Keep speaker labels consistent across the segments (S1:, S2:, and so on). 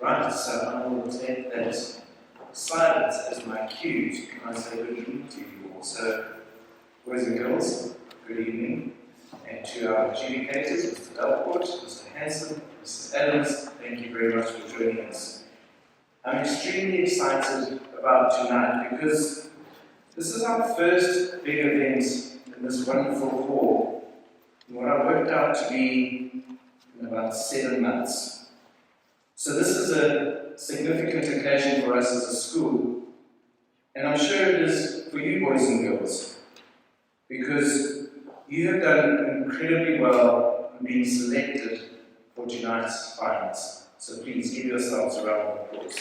S1: Right, so I will take that silence as my cue to I say good evening to you all. So, boys and girls, good evening. And to our adjudicators, Mr. Delport, Mr. Hanson, Mrs. Adams, thank you very much for joining us. I'm extremely excited about tonight because this is our first big event in this wonderful hall, in what I worked out to be in about 7 months. So this is a significant occasion for us as a school, and I'm sure it is for you boys and girls, because you have done incredibly well in being selected for tonight's finals. So please give yourselves a round of applause.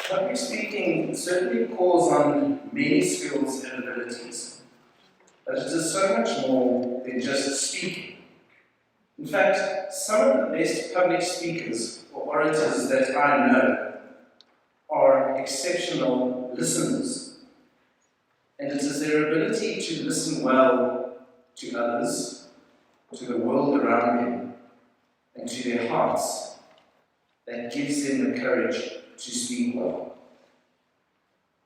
S1: Public speaking certainly calls on many skills and abilities, but it is so much more than just speaking. In fact, some of the best public speakers or orators that I know are exceptional listeners. And it is their ability to listen well to others, to the world around them, and to their hearts that gives them the courage to speak well.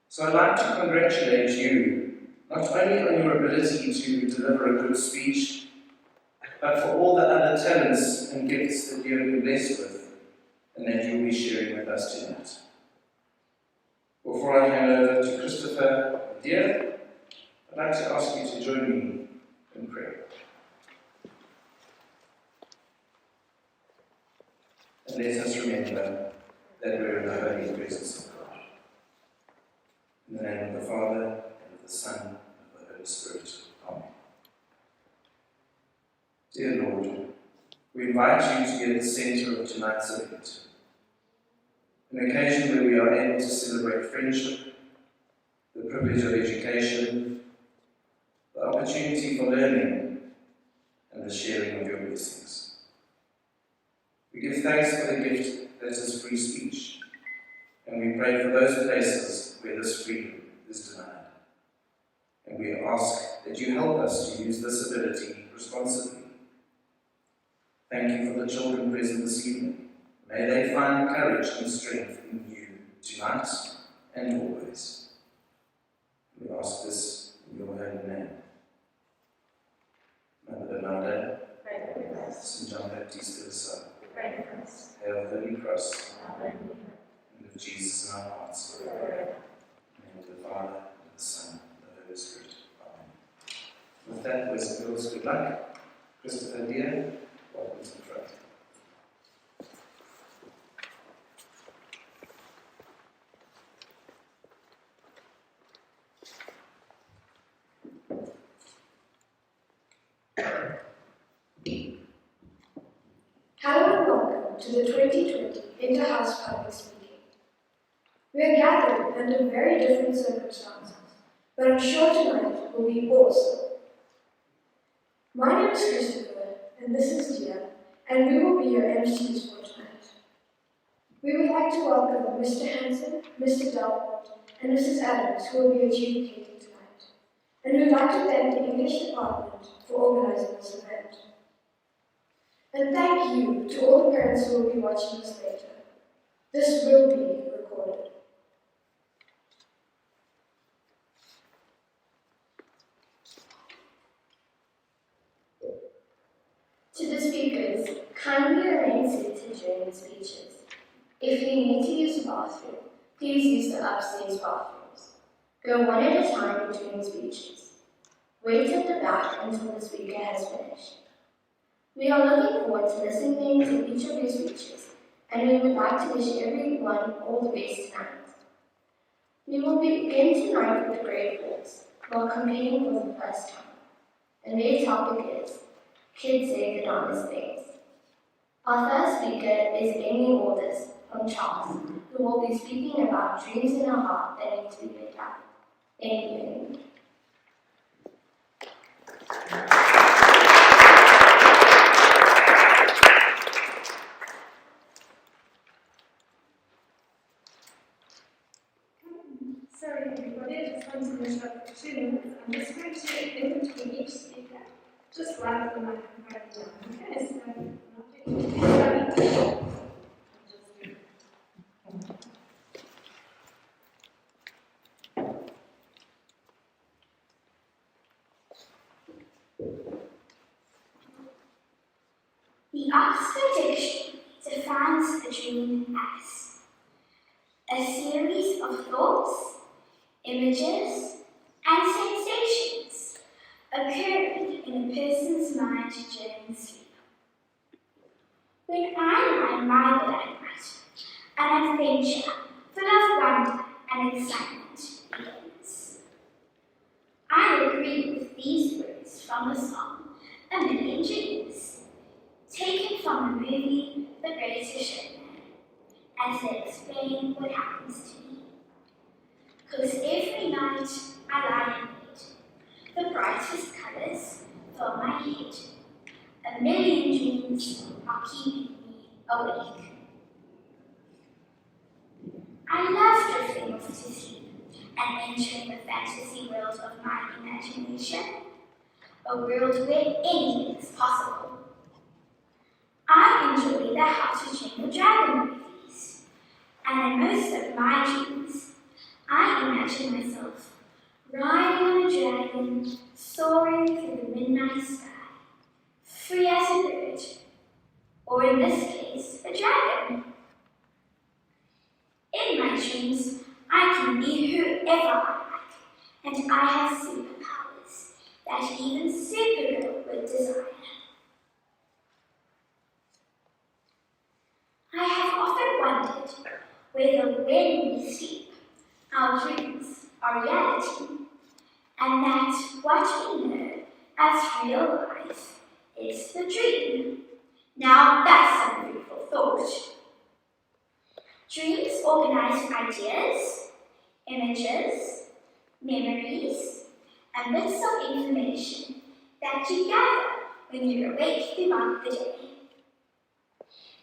S1: So I'd like to congratulate you, not only on your ability to deliver a good speech, but for all the other talents and gifts that you have been blessed with and that you'll be sharing with us tonight. Before I hand over to Christopher and Dear, I'd like to ask you to join me in prayer. And let us remember that we're in the holy presence of God. In the name of the Father, and of the Son, and of the Holy Spirit. Amen. Dear Lord, we invite you to be at the centre of tonight's event, an occasion where we are able to celebrate friendship, the privilege of education, the opportunity for learning, and the sharing of your blessings. We give thanks for the gift that is free speech, and we pray for those places where this freedom is denied. And we ask that you help us to use this ability responsibly. Thank you for the children present this evening. May they find courage and strength in you tonight and always. We ask this in your holy name. Mother Bernarda,
S2: pray for us.
S1: St. John Baptist of Salle,
S2: Pray for us.
S1: Hail the Holy Cross,
S2: Amen.
S1: and of Jesus in our hearts. In the name of the Father, and the Son, and the Holy Spirit. Amen. With that, boys and girls, good luck. Christopher, dear, welcome to the front.
S3: Hello and welcome to the 2020 Interhouse Public Speaking. We are gathered under very different circumstances, but I'm sure tonight will be awesome. My name is Christopher, and this is Dia, and we will be your MCs for tonight. We would like to welcome Mr. Hanson, Mr. Delport, and Mrs. Adams, who will be adjudicating tonight. And we would like to thank the English department for organising this event. And thank you to all the parents who will be watching this later. This will be recorded.
S2: To the speakers, kindly remain seated during the speeches. If you need to use the bathroom, please use the upstairs bathrooms. Go one at a time between speeches. Wait at the back until the speaker has finished. We are looking forward to listening to each of your speeches, and we would like to wish everyone all the best tonight. We will begin tonight with the grade 4s, who are competing for the first time, and their topic is Kids Say the Dumbest Things. Our first speaker is Amy Alders from Charles, who will be speaking about dreams in our heart that need to be lit up. Thank you, Amy.
S4: Sorry everybody, I just want to interrupt for 2 minutes. I'm just going to in between each speaker
S3: Just run for my down. Okay, so
S2: The Oxford Dictionary defines a dream as a series of thoughts, images, and sensations occurring in a person's mind during sleep. When I lie in my bed at night, an adventure full of wonder and excitement begins. I agree with these words from the song A Million Dreams, taken from the movie The Greatest Showman, as they explain what happens to me. Because every night I lie in bed, the brightest colours fill my head. A million dreams are keeping me awake. I love drifting off to sleep and entering the fantasy world of my imagination, a world where anything is possible. I enjoy the How to Train the Dragon movies, and in most of my dreams, I imagine myself riding on a dragon, soaring through the midnight sky, free as a bird, or in this case, a dragon. In my dreams, I can be whoever I like, and I have superpowers that even Supergirl would desire. I have often wondered whether when we sleep, our dreams are reality, and that what we know as real life is the dream. Now that's some beautiful thought. Dreams organize ideas, images, memories, and bits of information that you gather when you're awake throughout the day.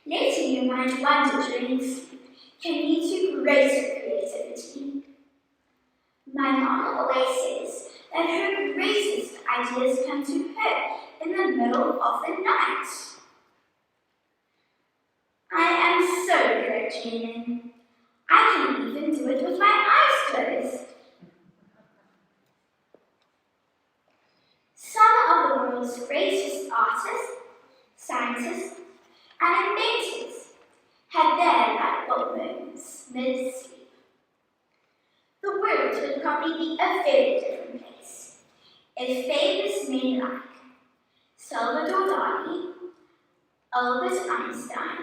S2: Letting your mind wander during sleep can lead to greater creativity. My mom always says that her greatest ideas come to her in the middle of the night. I am so good at dreaming. I can even do it with my eyes closed. Some of the world's greatest artists, scientists, and inventors had their light bulb moments mid-sleep. The world would probably be a very different place if famous men like Salvador Dali, Albert Einstein,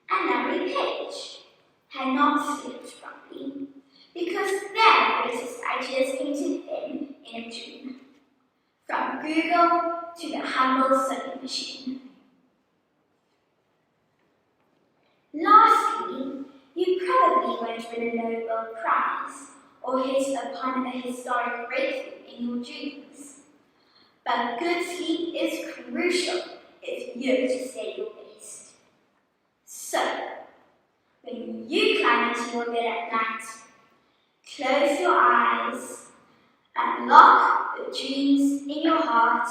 S2: and Larry Page had not slept properly because their greatest ideas came to them in a dream, from Google to the humble sewing machine. Lastly, you probably won't win a Nobel Prize or hit upon a historic breakthrough in your dreams. But good sleep is crucial if you're to stay your best. So, when you climb into your bed at night, close your eyes, unlock the dreams in your heart,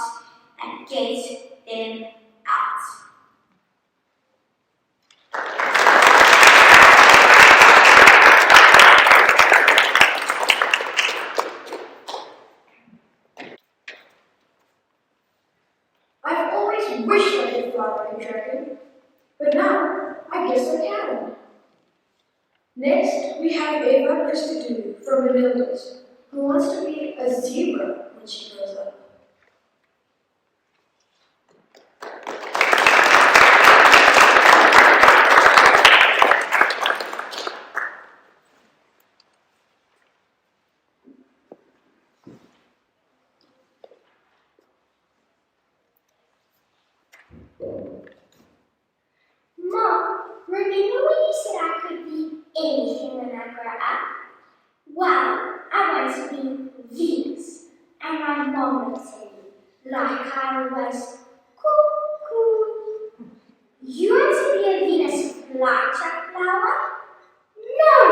S2: and get them out.
S3: I've always wished I could fly like a dragon, but now I guess I can. Next, we have Ava Christodoulou from the Builders, who wants to be a zebra when she grows up.
S2: Mom, remember when you said I could be anything when I grow up? Well, I want to be Venus, and my mom would say, like I was cuckoo. You want to be a Venus flytrap flower? No!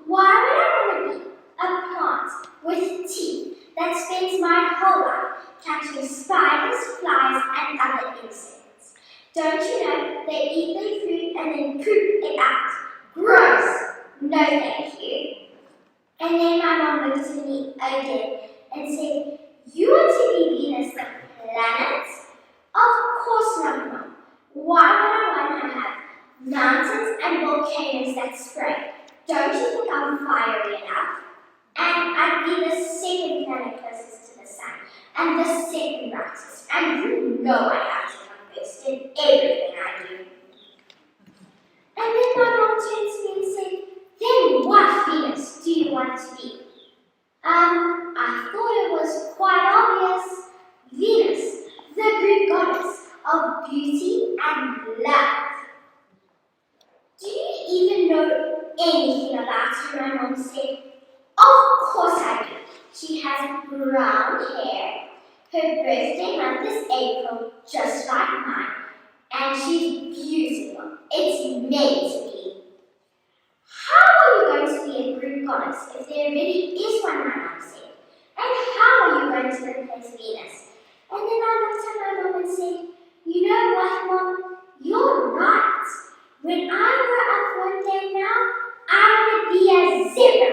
S2: Why would I want to be a plant with teeth that spends my whole life
S4: catching spiders, flies, and other insects. Don't you know they eat their food and then poop it out? Gross! No thank you. And then my mom looked at me again and said, you want to be Venus the planet? Of course not, Mom. Why would I want to have mountains and volcanoes that spray? Don't you think I'm fiery enough? And I'd be the second planet closest to the sun, and the second brightest. And you know I have to come first in everything I do. And then my mom turns to me and said, then what Venus do you want to be? I thought it was quite obvious. Venus, the Greek goddess of beauty and love. Do you even know anything about her? My mom said. Of course I do. She has brown hair. Her birthday month is April, just like mine. And she's beautiful. It's made to be. How are you going to be a Greek goddess if there already is one, my mom said? And how are you going to replace Venus? And then I looked at my mom and said, you know what, Mom? You're right. When I grow up one day now, I want to be a zebra.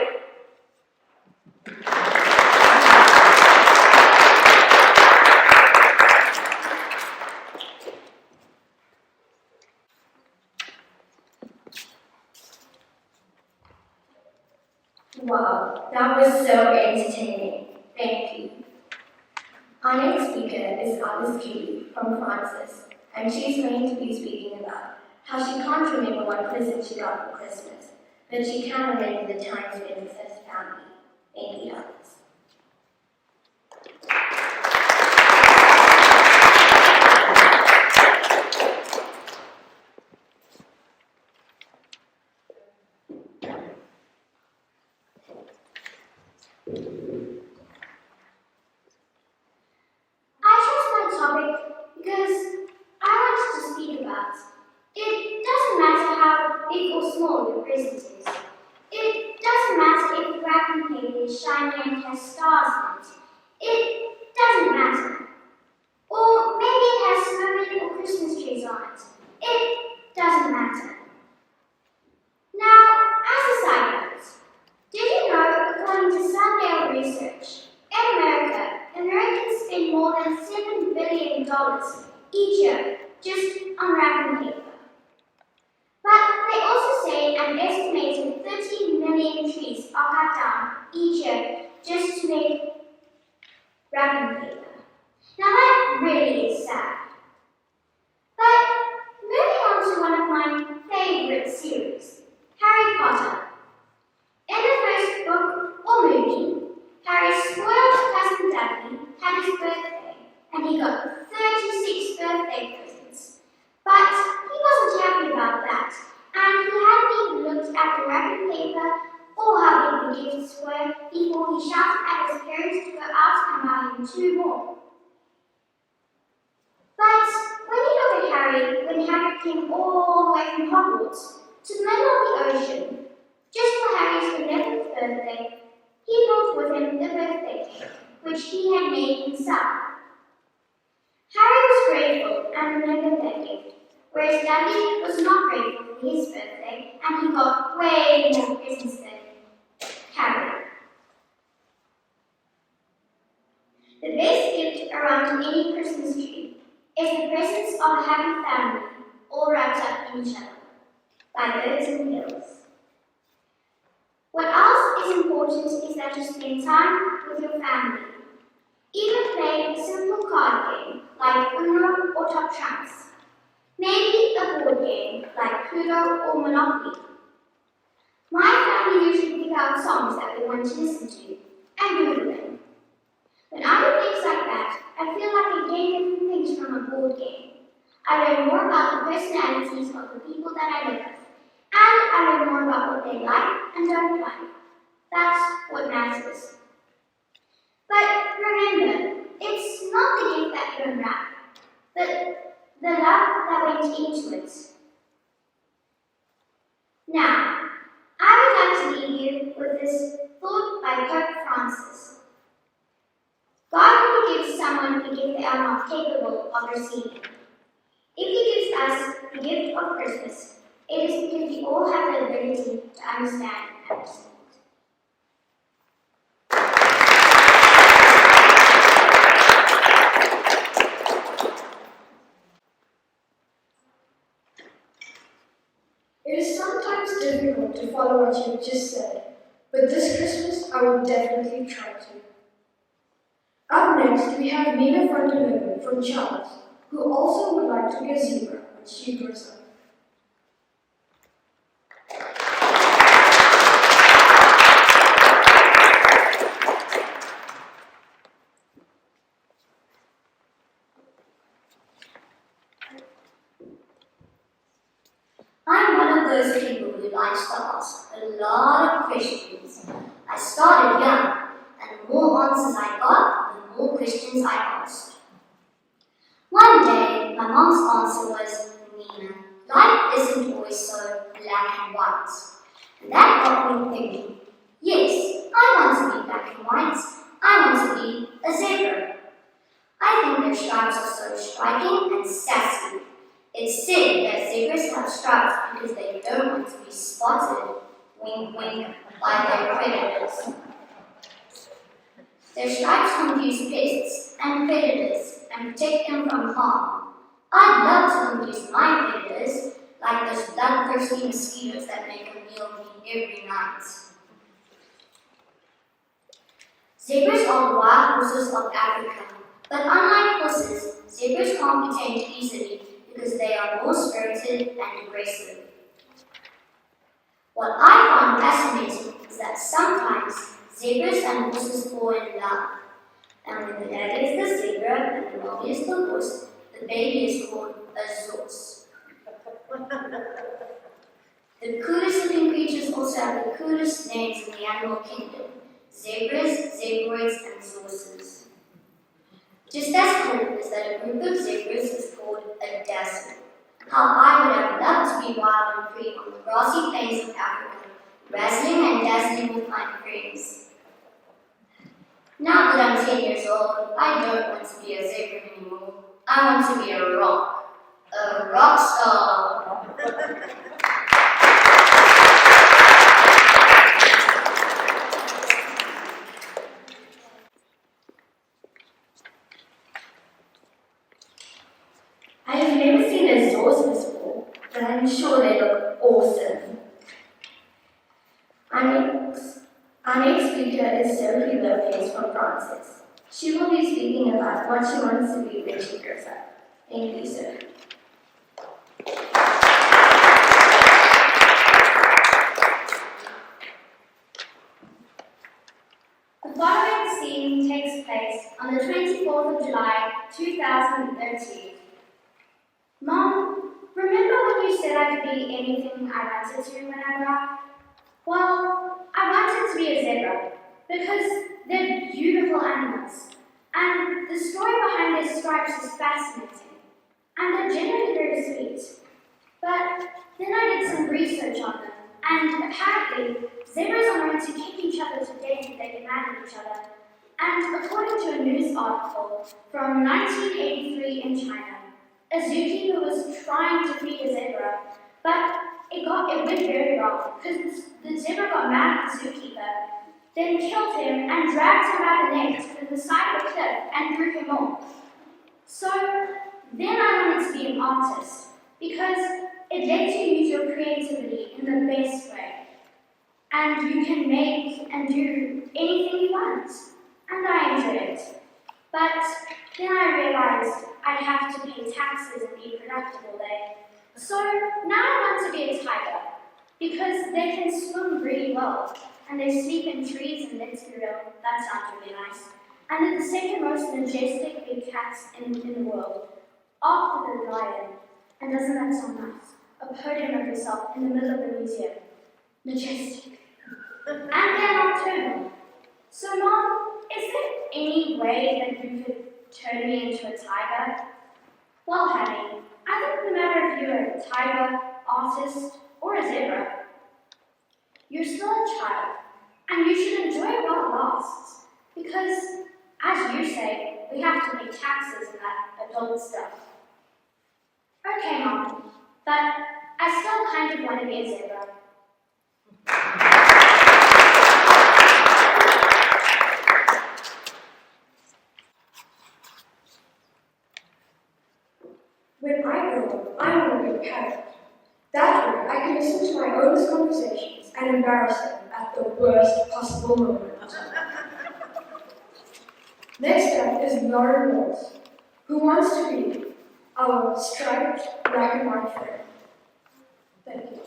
S2: Wow, that was so entertaining. Thank you. Our next speaker is Alice Julie from Francis, and she's going to be speaking about how she can't remember what present she got for Christmas, but she can remember the time spent with her family. Thank you, Alice.
S4: I chose my topic because I wanted to speak about. It doesn't matter how big or small your present is. It doesn't matter if the wrapping paper is shiny and has stars in it. It doesn't matter. Or maybe it has snowmen or Christmas trees on it. It doesn't matter. Now, as a side note, did you know, according to Salle research, in America, Americans spend more than $7 billion each year just on wrapping paper. But they also say an estimated 30 million trees are cut down each year just to make wrapping paper. Now that really is sad. But moving on to one of my favorite series, Harry Potter. In the first book or movie, Harry's spoiled cousin Dudley had his birthday, and he got 36 birthday presents. But he wasn't happy about that, and he hadn't even looked at the wrapping paper or how big the gifts were before he shouted at his parents to go out and buy him 2 more. But when you look at Harry, when Harry came all the way from Hogwarts to the middle of the ocean, just for Harry's 11th birthday, he brought with him the birthday cake, which he had made himself. Harry was grateful and remembered that gift, whereas Dudley was not grateful for his birthday, and he got way more presents than Harry. The best gift around any Christmas tree is the presence of a happy family, all wrapped up in each other, by birds and hills. What else is important is that you spend time with your family. Even playing a simple card game like Uno or Top Trumps. Maybe a board game like Pluto or Monopoly. My family usually pick out songs that we want to listen to and Google them. When I do things like that, I feel like I gain different things from a board game. I learn more about the personalities of the people that I live with. And I learn more about what they like and don't like. That's what matters. But remember, it's not the gift that you unwrap, but the love that went into it. Now, I would like to leave you with this thought by Pope Francis. God will give some someone a gift they are not capable of receiving. If He gives us the gift of Christmas, it is because we all have the ability to understand and receive.
S3: It is sometimes difficult to follow what you just said, but this Christmas I will definitely try to. Up next, we have Nina van der Linden from Charles, who also would like to be a zebra when she grows up.
S4: I'm one of those people who likes to ask a lot of questions. I started young, and the more answers I got, the more questions I asked. One day, my mom's answer was, Nina, life isn't always so black and white. And that got me thinking, yes, I want to be black and white. I want to be a zebra. I think their stripes are so striking and sassy. It's said that zebras have stripes because they don't want to be spotted, wink wink, by their predators. Their stripes confuse pests and predators and protect them from harm. I'd love to confuse my predators, like those bloodthirsty mosquitoes that make a meal of me every night. Zebras are the wild horses of Africa, but unlike horses, zebras can't be tamed easily because they are more spirited and aggressive. What I found fascinating is that sometimes zebras and horses fall in love, and when the daddy is the zebra and the mommy is the horse, the baby is called a zorse. The coolest looking creatures also have the coolest names in the animal kingdom: zebras, zebroids, and zorses. Just as cool is that a group of zebras is called a dazzle. How I would have loved to be wild and free on the grassy plains of Africa, razzling and dazzling with my friends. Now that I'm 10 years old, I don't want to be a zebra anymore. I want to be a rock star.
S2: I have never seen a zorse before, but I'm sure they look awesome. Our next speaker is Sophie Lopez from Francis. She will be speaking about what she wants to be when she grows up. Thank you, Sophie.
S4: The following scene takes place on the 24th of July, 2013. Mom, remember when you said I could be anything I wanted to when I grew up? Well, I wanted to be a zebra because they're beautiful animals, and the story behind their stripes is fascinating, and they're generally very sweet. But then I did some research on them, and apparently zebras are known to kick each other to death if they get mad at each other. And according to a news article from 1983 in China, a zookeeper was trying to feed a zebra, but it went very wrong because the zebra got mad at the zookeeper, then killed him and dragged him by the neck to the side of a cliff and threw him off. So then I wanted to be an artist because it lets you use your creativity in the best way, and you can make and do anything you want, and I enjoyed it. But then I realized I'd have to pay taxes and be productive all day. So now I want to be a tiger because they can swim really well and they sleep in trees, and let's be real, that sounds really nice. And they're the second most majestic big cats in the world, after the lion. And doesn't that sound nice? A podium of yourself in the middle of the museum. Majestic. And they're nocturnal. So Mom, is there any way that you could turn me into a tiger? Well, honey, I think no matter if you're a tiger, artist, or a zebra, you're still a child, and you should enjoy it while it lasts. Because, as you say, we have to pay taxes and that adult stuff. Okay, Mom, but I still kind of want to be a zebra.
S3: When I grow up, I want to be a parrot. That way, I can listen to my owner's conversations and embarrass them at the worst possible moment. Next up is Lauren Walls, who wants to be our striped black and white friend. Thank you.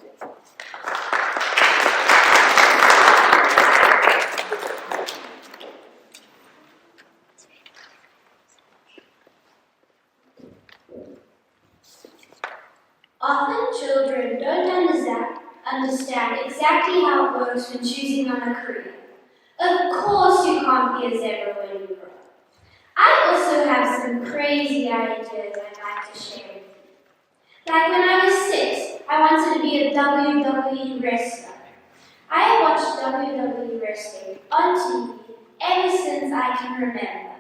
S4: Often children don't understand exactly how it works when choosing on a career. Of course you can't be a zebra when you grow up. I also have some crazy ideas I'd like to share with you. Like when I was 6, I wanted to be a WWE wrestler. I have watched WWE wrestling on TV ever since I can remember.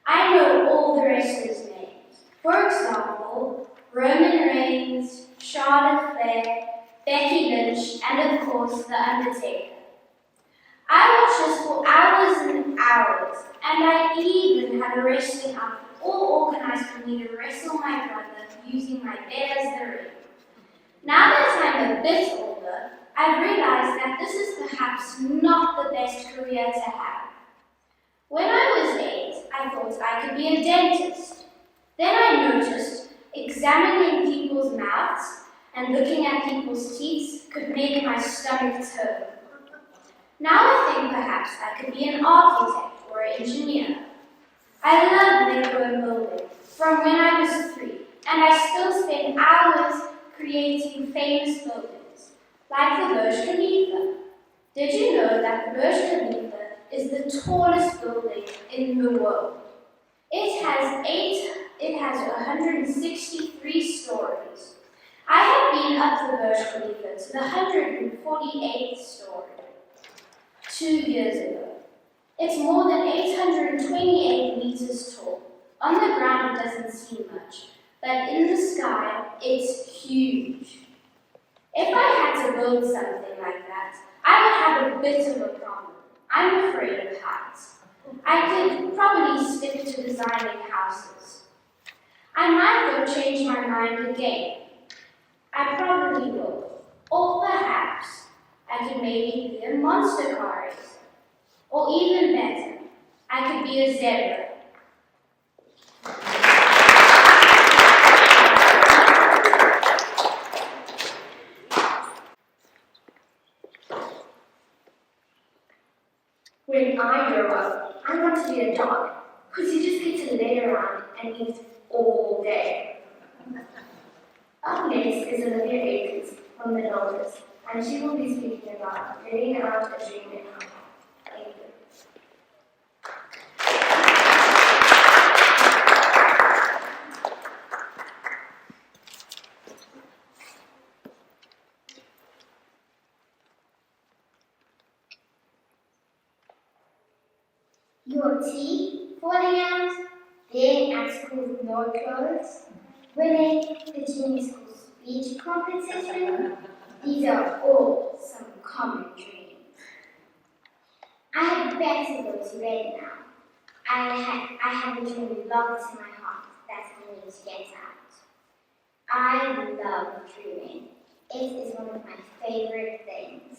S4: I know all the wrestlers' names. For example, Roman Reigns, Charlotte Flair, Becky Lynch, and of course, The Undertaker. I watched this for hours and hours, and I even had a wrestling outfit all organized for me to wrestle my brother using my bed as the ring. Now that I'm a bit older, I've realized that this is perhaps not the best career to have. When I was 8, I thought I could be a dentist. Then I noticed examining people's mouths and looking at people's teeth could make my stomach turn. Now I think perhaps I could be an architect or an engineer. I love Lego and building from when I was 3, and I still spend hours creating famous buildings, like the Burj Khalifa. Did you know that the Burj Khalifa is the tallest building in the world? It has 163 stories. I have been up the Burj Khalifa to the 148th story 2 years ago. It's more than 828 meters tall. On the ground it doesn't seem much, but in the sky it's huge. If I had to build something like that, I would have a bit of a problem. I'm afraid of heights. I could probably stick to designing houses. I might go change my mind again. I probably will. Or perhaps I could maybe be a monster car racer. Or even better, I could be a zebra.
S2: When I grow up, I want to be a dog, because you just get to lay around and eat all day. Up next is Olivia Akins from the Nolders, and she will be speaking about living out a dream in her heart. Thank you.
S4: Your teeth falling out, being at school with no clothes, winning the junior school speech competition, these are all some common dreams. I had better go to bed now. I have a dream locked in my heart that I need to get out. I love dreaming. It is one of my favorite things.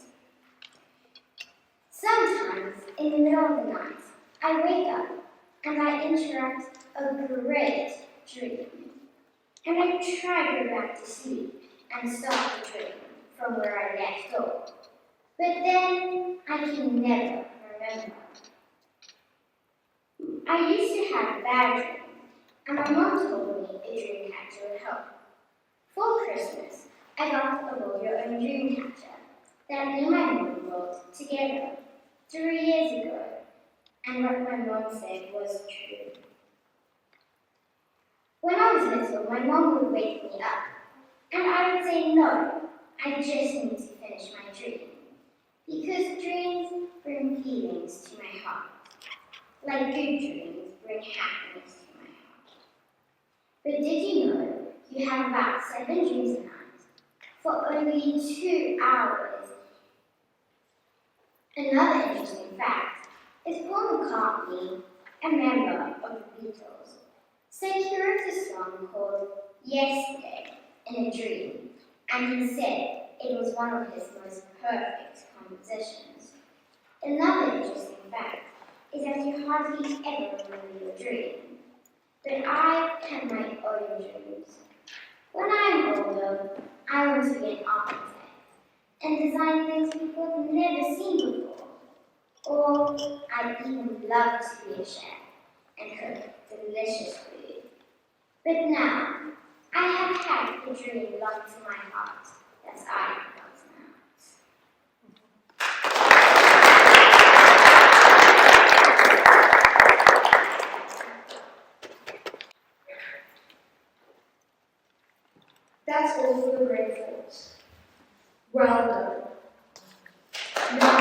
S4: Sometimes, in the middle of the night, I wake up and I interrupt a great dream. And I try to go back to sleep and start the dream from where I left off. But then I can never remember. I used to have bad dreams, and my mom told me a dream catcher would help. For Christmas, I got a Build Your Own Dream Catcher that me and my mom built together 3 years ago. And what my mom said was true. When I was little, my mom would wake me up, and I would say, no, I just need to finish my dream. Because dreams bring feelings to my heart, like good dreams bring happiness to my heart. But did you know you have about 7 dreams a night for only 2 hours? Another interesting fact is Paul McCartney, a member of the Beatles, said he wrote a song called Yesterday in a Dream, and he said it was one of his most perfect compositions. Another interesting fact is that you hardly ever remember your dream, but I have my own dreams. When I am older, I want to be an architect and design things people have never seen before. Or I'd even love to be a chef and cook delicious food. But now, I have had the dream locked to my heart that I have gotten out.
S3: That's all for the great folks. Well done. Now,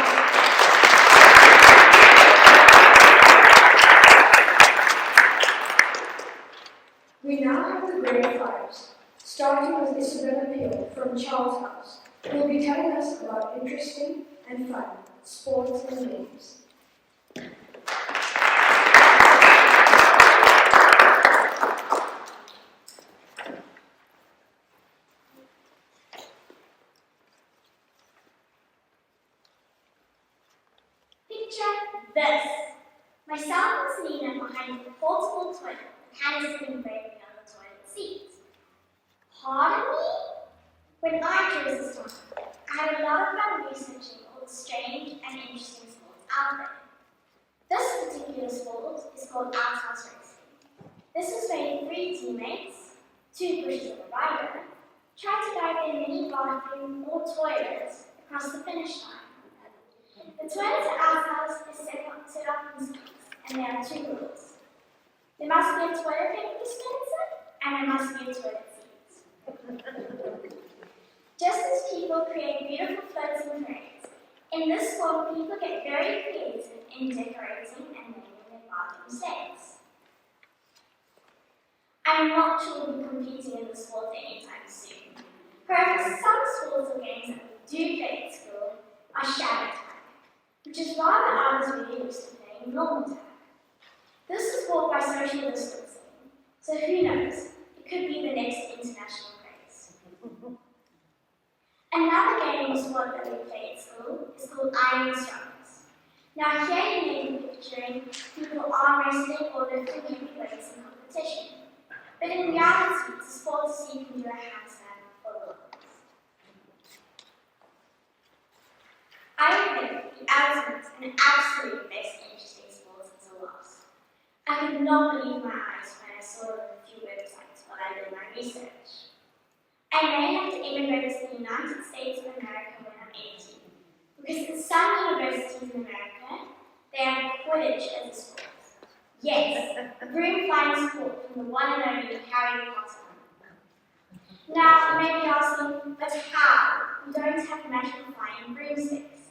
S3: we now have the grade 5s, starting with Isabella Peel from Charles House, who will be telling us about interesting and fun sports and games.
S4: Picture this. Myself and Selena behind the portable toilet with Hannah sitting bravely on the toilet seat. Pardon me? When I chose this topic, I had a lot of fun researching all the strange and interesting sports out there. This particular sport is called outhouse racing. This is where 3 teammates, 2 pushers of a rider, try to guide their mini bathroom or toilet across the finish line. The toilet at outhouse is set up in suites, and there are 2 rules. There must be a toilet paper dispenser, and there must be a toilet seat. Just as people create beautiful floating parades, in this sport people get very creative in decorating and making their bathroom sets. I'm not sure we'll be competing in the sport anytime soon. However, some sports or games that we do play at school are shadow tag, which is rather odd as we're used to playing normal tag. This is fought by social distancing, so who knows, it could be the next international craze. Another game or sport that we play at school is called Iron Strongest. Now here you may be picturing people arm wrestling or lifting heavy weights in competition, but in reality it's a sport so you can do a handstand or looks. I think the ultimate and absolute best interesting sports is a loss. I could not believe my eyes when I saw it on a few websites while I did my research. I may have to immigrate to the United States of America when I'm 18, because in some universities in America, they have Quidditch as a sport. Yes, a broom flying sport from the one and only Harry Potter. Now, you may be asking, but how? We don't have magical flying broomsticks.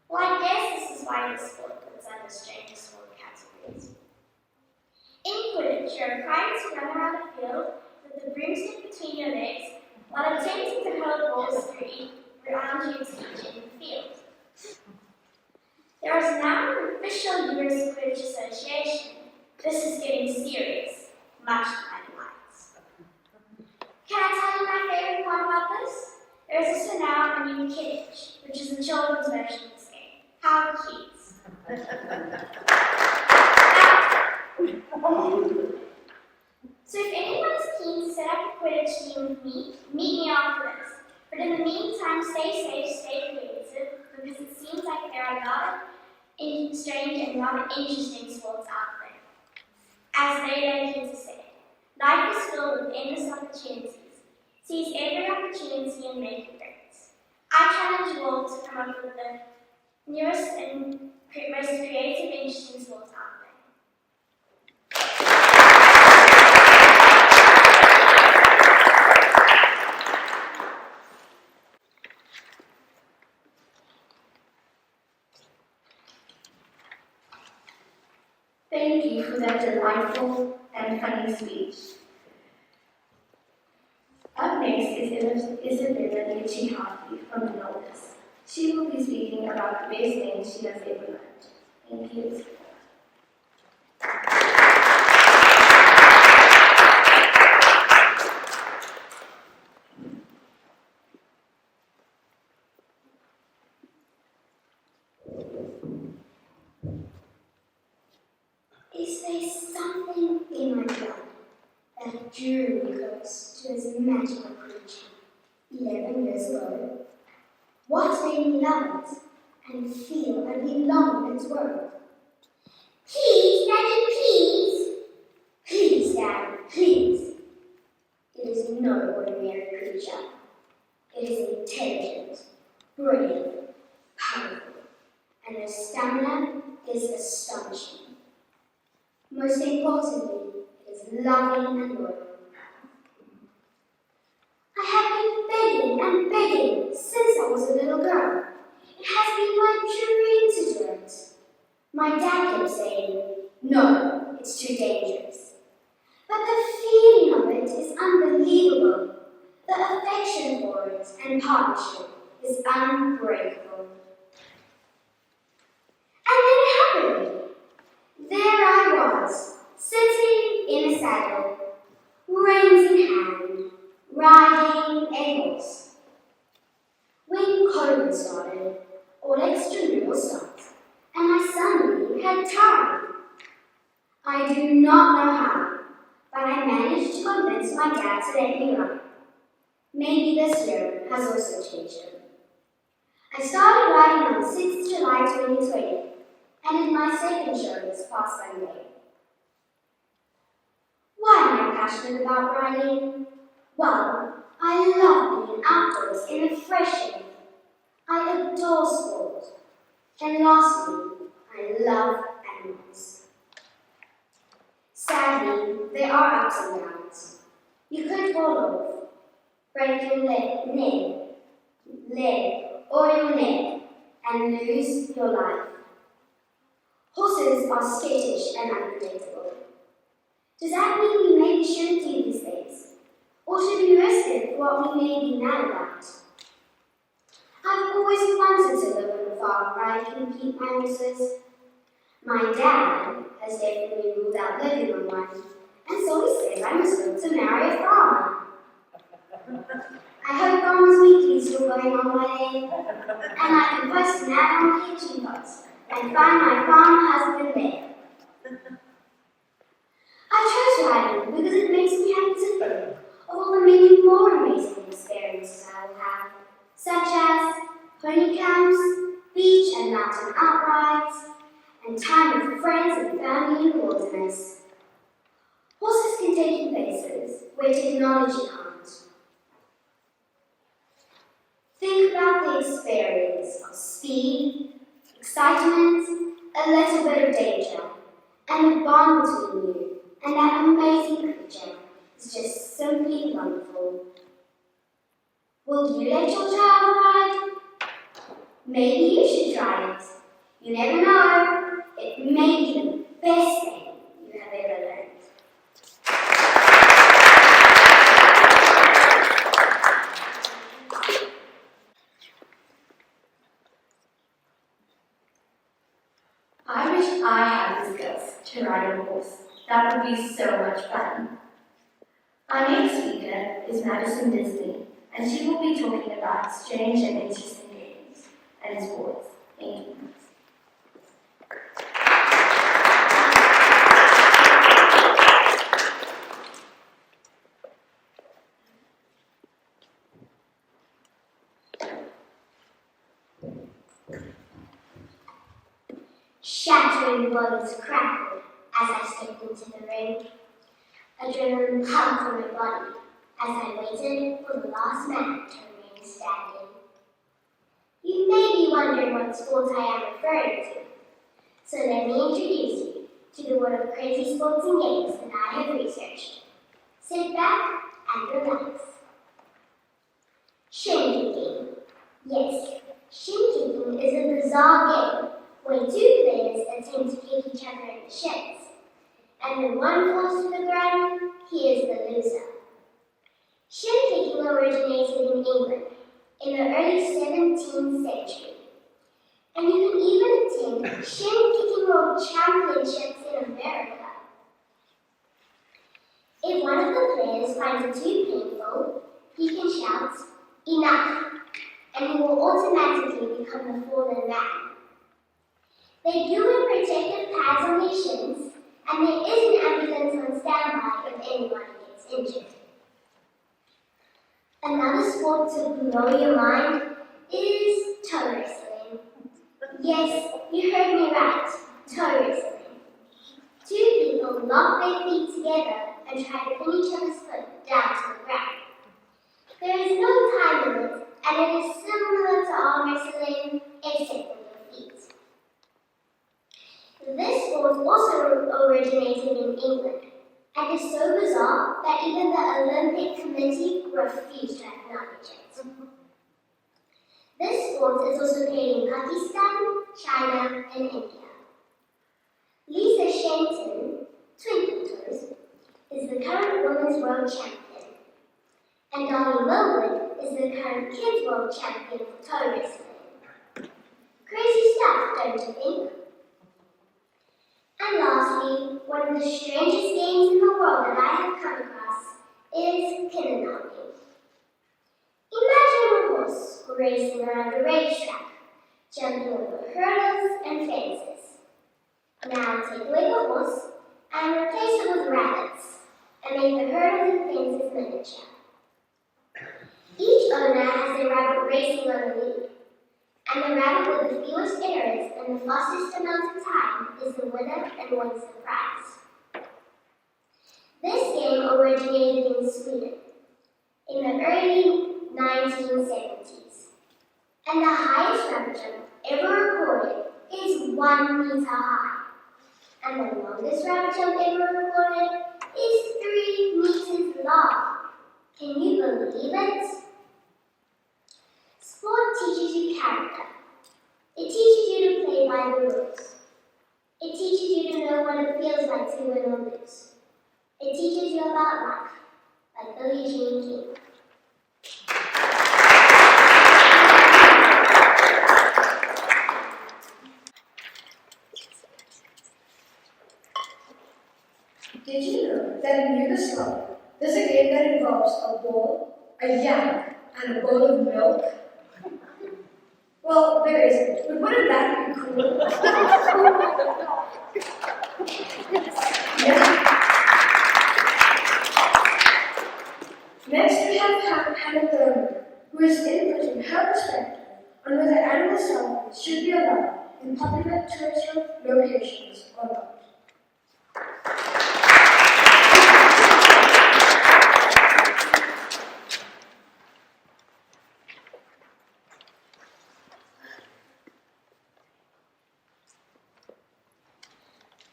S4: Well, I guess this is why this sport puts under strange sport categories. In Quidditch, you're required to run around the field with the broomstick between your legs while attempting to hurl balls around you to each in the field. There is now an official US Quidditch Association. This is getting serious, much to my delights. Can I tell you my favorite part about this? There is also now a new Kidditch, which is the children's version of this game. How cute! So if anyone is keen to set up a Quidditch team with me, meet me after this. But in the meantime, stay safe, stay creative, because it seems like there are a lot of strange and rather interesting sports out there. As they like to say, life is filled with endless opportunities. Seize every opportunity and make it great. I challenge you all to come up with the newest and most creative, interesting sports out there.
S2: Thank you for that delightful funny speech. Up next is Isabella Lichi-Hartley from the Northwest. She will be speaking about the best things she has ever learned. Thank you.
S4: Is there something in my blood that drew me close to this magical creature 11 years ago? What made me love it and feel I belong in its world? Please, Daddy, please! Please, Dad, please! It is no ordinary creature. It is intelligent, brave, powerful, and their stamina is astonishing. Most importantly, it is loving and loyal. I have been begging and begging since I was a little girl. It has been my dream to do it. My dad kept saying, no, it's too dangerous. But the feeling of it is unbelievable. The affection for it and partnership is unbreakable. And then it happened. There I was, sitting in a saddle, reins in hand, riding a horse. When COVID started, all extra rules stopped, and I suddenly had time. I do not know how, but I managed to convince my dad to let me ride. Maybe this year has also changed him. I started riding on 6th July 2020, and in my second show this past Sunday. Why am I passionate about riding? Well, I love being outdoors in the fresh air. I adore sport. And lastly, I love animals. Sadly, there are ups and downs. You could fall off, break your leg, or your neck, and lose your life. Horses are skittish and unpredictable. Does that mean we maybe shouldn't do these things? Or should we risk it for what we may be mad about? I've always wanted to live on a farm where I can keep my horses. My dad has definitely ruled out living on one, and so he says I must look to marry a farmer. I hope Farmers Weekly is still going on by then, and I can post an ad on the kitchen box and find my farm husband there. I chose riding because it makes me happy to think of all the many more amazing experiences I will have, such as pony camps, beach and mountain outrides, and time with friends and family in the wilderness. Horses can take you places where technology can't. Think about the experience of speed, excitement, a little bit of danger, and the bond between you and that amazing creature is just simply wonderful. Will you let your child ride? Maybe you should try it. You never know. It may be the best thing you have ever learned.
S2: I wish I had the skills to ride a horse. That would be so much fun. Our next speaker is Madison Disney, and she will be talking about strange and interesting games and sports. Thank you.
S4: Shattering bodies crackled as I stepped into the ring. Adrenaline pumped through my body as I waited for the last man to remain standing. You may be wondering what sports I am referring to, so let me introduce you to the world of crazy sports and games that I have researched. Sit back and relax. Shin kicking. Yes, shin kicking is a bizarre game where two players attempt to kick each other in the shins. At and when one falls to the ground, he is the loser. Shin kicking originated in England in the early 17th century, and you can even attend shin kicking world championships in America. If one of the players finds it too painful, he can shout, "Enough!" and he will automatically become the fallen man. They do wear protective pads on their shins, and there is an ambulance on standby if anyone gets injured. Another sport to blow your mind is toe wrestling. Yes, you heard me right, toe wrestling. Two people lock their feet together and try to pin each other's foot down to the ground. There is no time limit, and it is similar to arm wrestling, except for your feet. This sport also originated in England, and is so bizarre that even the Olympic Committee refused to acknowledge it. This sport is also played in Pakistan, China, and India. Lisa Shenton, Twinkle Toes, is the current women's world champion, and Dolly Millwood is the current kids world champion for toe wrestling. Crazy stuff, don't you think? And lastly, one of the strangest games in the world that I have come across is Kinnamalki. Imagine a horse racing around a racetrack, jumping over hurdles and fences. Now take away the horse and replace it with rabbits, and make the hurdles and fences miniature. Each owner has a rabbit racing on the lead, and the rabbit with the fewest errors and the fastest amount of time is the winner and wins the prize. This game originated in Sweden in the early 1970s, and the highest rabbit jump ever recorded is 1 meter high, and the longest rabbit jump ever recorded is 3 meters long. Can you believe it? Sport teaches you character. It teaches you to play by the rules. It teaches you to know what it feels like to win or lose. It teaches you about life, like Billie Jean King.
S3: Did you know that in Yugoslavia, there's a game that involves a ball, a yak, and a bowl of milk? Well, there isn't, but wouldn't that be cool? Yeah. Next, we have Hannah Thurman, who is inputting her perspective on whether animal samples should be allowed in popular tourist locations or not.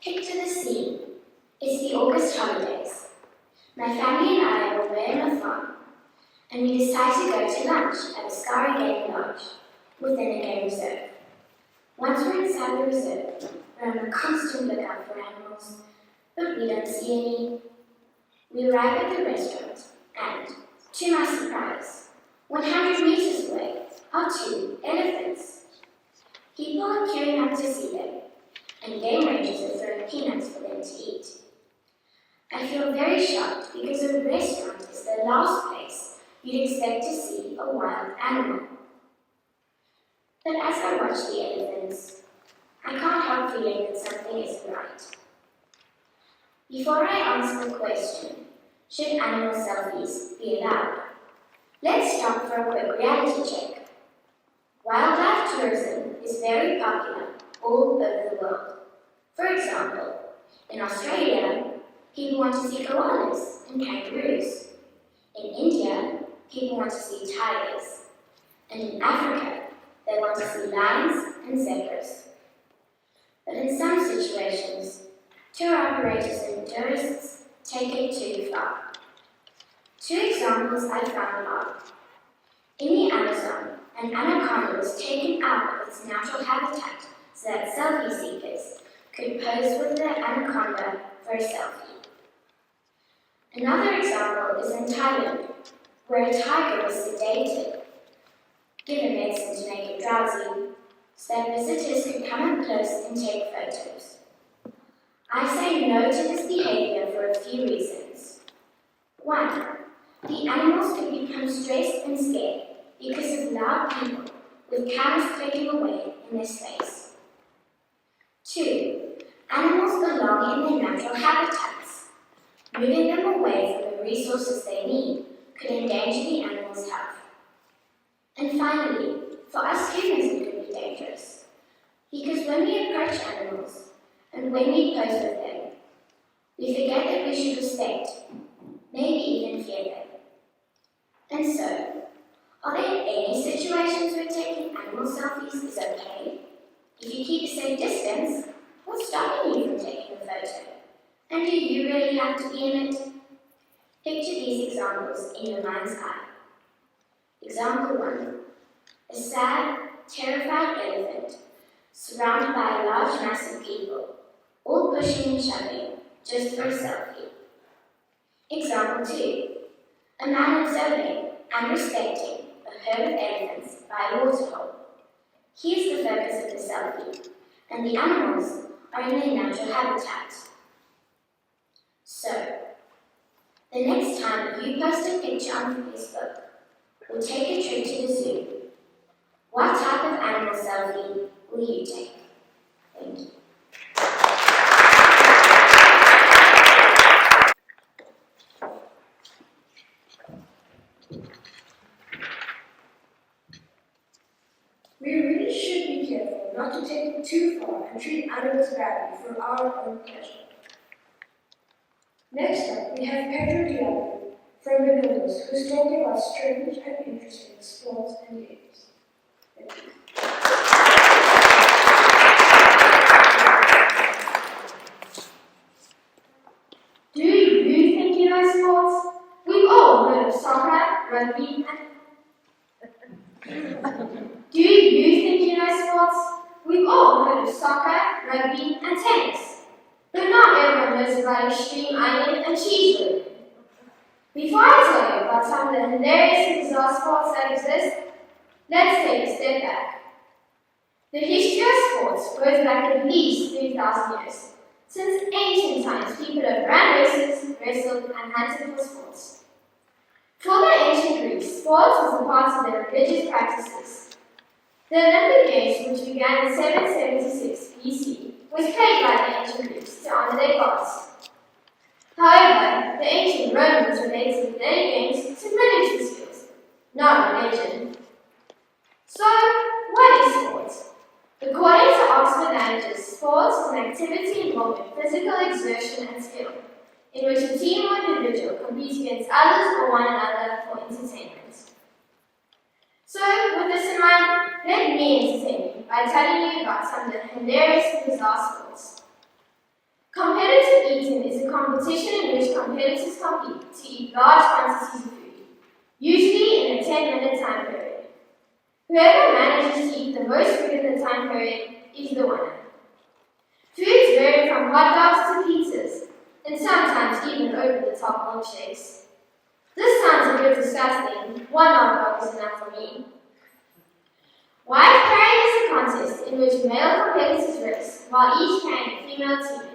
S2: Picture the scene. It's the August holidays. My family and I are away on a farm, and we decide to go to lunch at a Skari Game Lodge within a game reserve. Once we're inside the reserve, we're on a constant lookout for animals, but we don't see any. We arrive at the restaurant, and, to my surprise, 100 meters away are 2 elephants. People are queuing up to see them, and game rangers are throwing peanuts for them to eat. I feel very shocked because a restaurant is the last place you'd expect to see a wild animal. But as I watch the elephants, I can't help feeling that something isn't right. Before I answer the question, should animal selfies be allowed? Let's stop for a quick reality check. Wildlife tourism is very popular all over the world. For example, in Australia, people want to see koalas and kangaroos. In India, people want to see tigers. And in Africa, they want to see lions and zebras. But in some situations, tour operators and tourists take it too far. 2 examples I found are: in the Amazon, an anaconda was taken out of its natural habitat so that selfie seekers could pose with the anaconda for a selfie. Another example is in Thailand, where a tiger was sedated, given medicine to make it drowsy, so that visitors could come up close and take photos. I say no to this behavior for a few reasons. 1. The animals could become stressed and scared because of loud people with cameras clicking away in their space. 2. Animals belong in their natural habitats. Moving them away from the resources they need could endanger the animals' health. And finally, for us humans it could be dangerous, because when we approach animals and when we pose with them, we forget that we should respect, maybe even fear them. And so, are there any situations where taking animal selfies is okay? If you keep a safe distance, what's stopping you from taking a photo? And do you really have to be in it? Picture these examples in your mind's eye. Example 1. A sad, terrified elephant surrounded by a large mass of people, all pushing and shoving, just for a selfie. Example 2. A man observing and respecting a herd of elephants by a waterhole. He is the focus of the selfie, and the animals are in their natural habitat. So, the next time you post a picture on Facebook or take a trip to the zoo, what type of animal selfie will you take? Thank you.
S3: We really should be careful not to take it too far and treat animals badly for our own pleasure. Next up, we have Pedro Diablo from the Netherlands, who's talking about strange and interesting sports and games. Thank you.
S5: Do you think you know sports? We've all heard of soccer, rugby, and... Do you think you know sports? We've all heard of soccer, rugby, and tennis. But not everyone knows about extreme onion and cheese whipping. Before I tell you about some of the hilarious and bizarre sports that exist, let's take a step back. The history of sports goes back at least 3,000 years. Since ancient times, people have ran races, wrestled, and hunted for sports. For the ancient Greeks, sports was a part of their religious practices. The Olympic Games, which began in 776 BC, was played by the ancient Greeks to honor their gods. However, the ancient Romans related their games to military skills, not religion. So, what is sports? According to Oxford Languages, sports is an activity involving physical exertion and skill, in which a team or individual competes against others or one another for entertainment. So, with this in mind, let me entertain you by telling you about some of the hilarious and bizarre sports. Competitive eating is a competition in which competitors compete to eat large quantities of food, usually in a 10-minute time period. Whoever manages to eat the most food in the time period is the winner. Foods vary from hot dogs to pizzas, and sometimes even over-the-top milkshakes. This sounds a bit disgusting. One hot dog is enough for me. Wife carrying is a contest in which male competitors race, while each carrying a female teammate.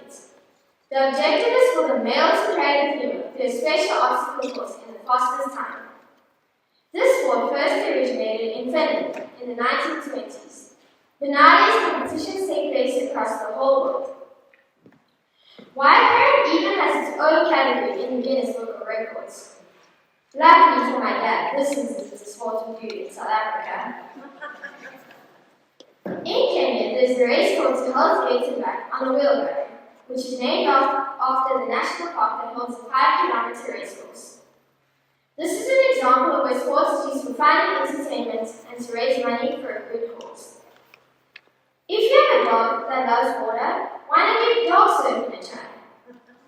S5: The objective is for the male to carry the female through a special obstacle course in the fastest time. This sport first originated in Finland in the 1920s, but nowadays competitions take place across the whole world. Wife carrying even has its own category in the Guinness Book of Records. Luckily for my dad, this is a sport we do in South Africa. In Kenya, there's the race called to Hell's Gate and Back on a wheelbarrow, which is named after the national park that holds a 5-kilometer race course. This is an example of where sports is used for fun and entertainment and to raise money for a good cause. If you have a dog that loves water, why not give dog surfing a try?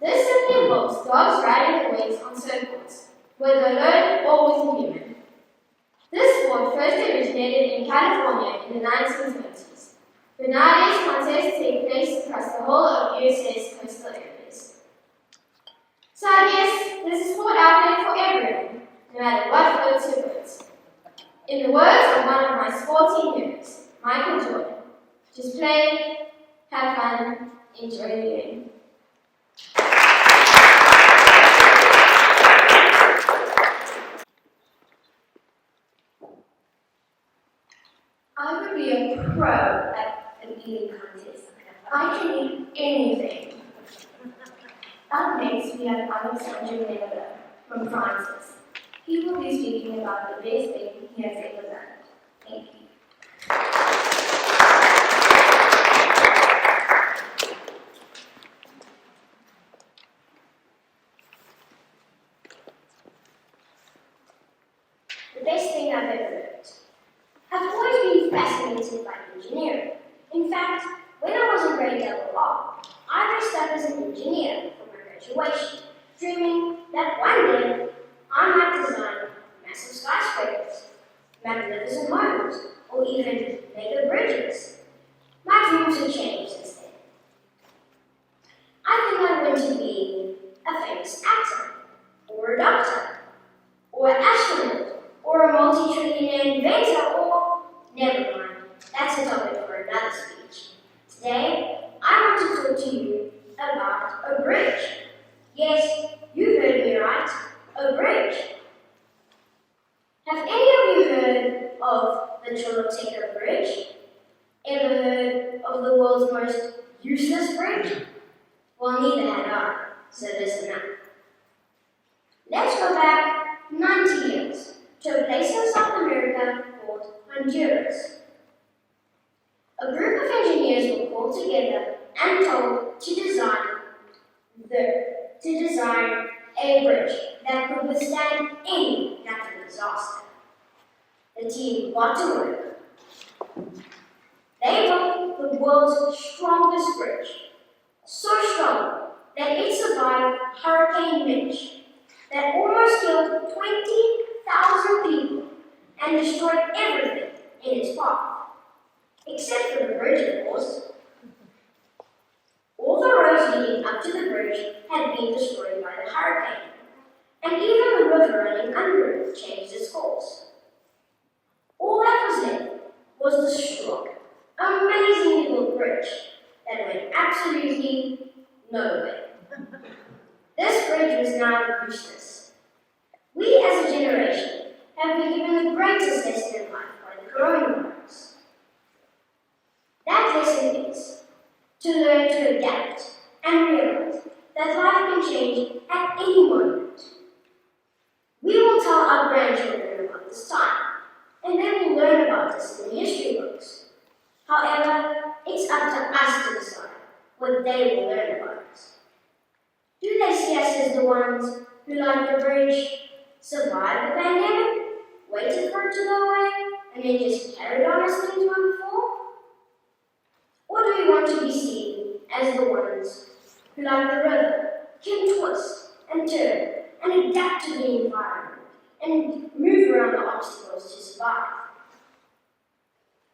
S5: This simply involves dogs riding the waves on surfboards, whether alone or with a human. This sport first originated in California in the 1920s, but nowadays contests take place across the whole of USA's coastal areas. So I guess there's a sport out there for everyone, no matter what floats your boat. In the words of one of my sporting heroes, Michael Jordan, just play, have fun, enjoy the game.
S2: I would be a pro at an eating contest. I can eat anything. Up next, we have Alexander Miller from Francis. He will be speaking about the best thing he has ever done. Thank you.
S4: The best thing I've ever learned. I've always been fascinated by engineering. In fact, when I was in grade level R, I dressed up as an engineer for my graduation, dreaming that one day I might design massive skyscrapers, magnificent homes, or even mega bridges. My dreams have changed since then. I think I want to be a famous actor, or a doctor, or an astronaut, or a multi-trillionaire inventor, or never mind, that's a topic for another speech. Today, I want to talk to you about a bridge. Yes, you heard me right, a bridge. Have any of you heard of the Choluteca Bridge? Ever heard of the world's most useless bridge? Well, neither had I, so listen up. Let's go back 90 years to a place in South America called Honduras. A group of engineers were called together and told to design a bridge that could withstand any natural disaster. The team got to work. They built the world's strongest bridge, so strong that it survived Hurricane Mitch, that almost killed 20,000 people and destroyed everything in its path. Except for the bridge, of course. All the roads leading up to the bridge had been destroyed by the hurricane, and even the river running under it changed its course. All that was left was the strong, amazingly built bridge that went absolutely nowhere. This bridge was now useless. We as a generation have been given the greatest lesson in life by the coronavirus. That lesson is to learn to adapt and realize that life can change at any moment. We will tell our grandchildren about this time, and they will learn about this in the history books. However, it's up to us to decide what they will learn about us. Do they see us as the ones who, like the bridge, survived the pandemic, waited for it to go away, and then just carried on as things went before? Or do we want to be seen as the ones who, like the river, can twist and turn and adapt to the environment and move around the obstacles to survive?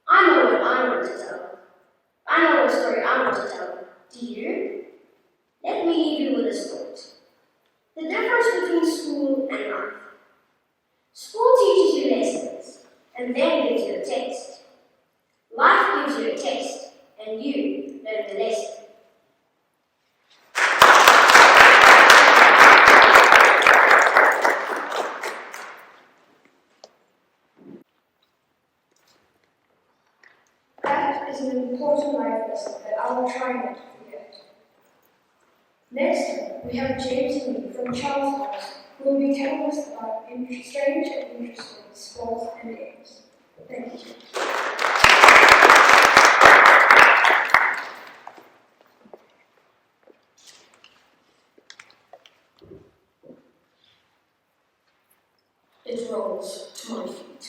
S4: I know what I want to tell. I know what story I want to tell. Do you? Let me leave you with this thought. The difference between school and life. School teaches you lessons and then gives you a test. Life gives you a test and you learn the lesson.
S3: That is an important life lesson that I will try not to forget. Next up, we have James Lee from Charles House, who will be telling us about strange and interesting sports and games. Thank you.
S6: It rolls to my feet.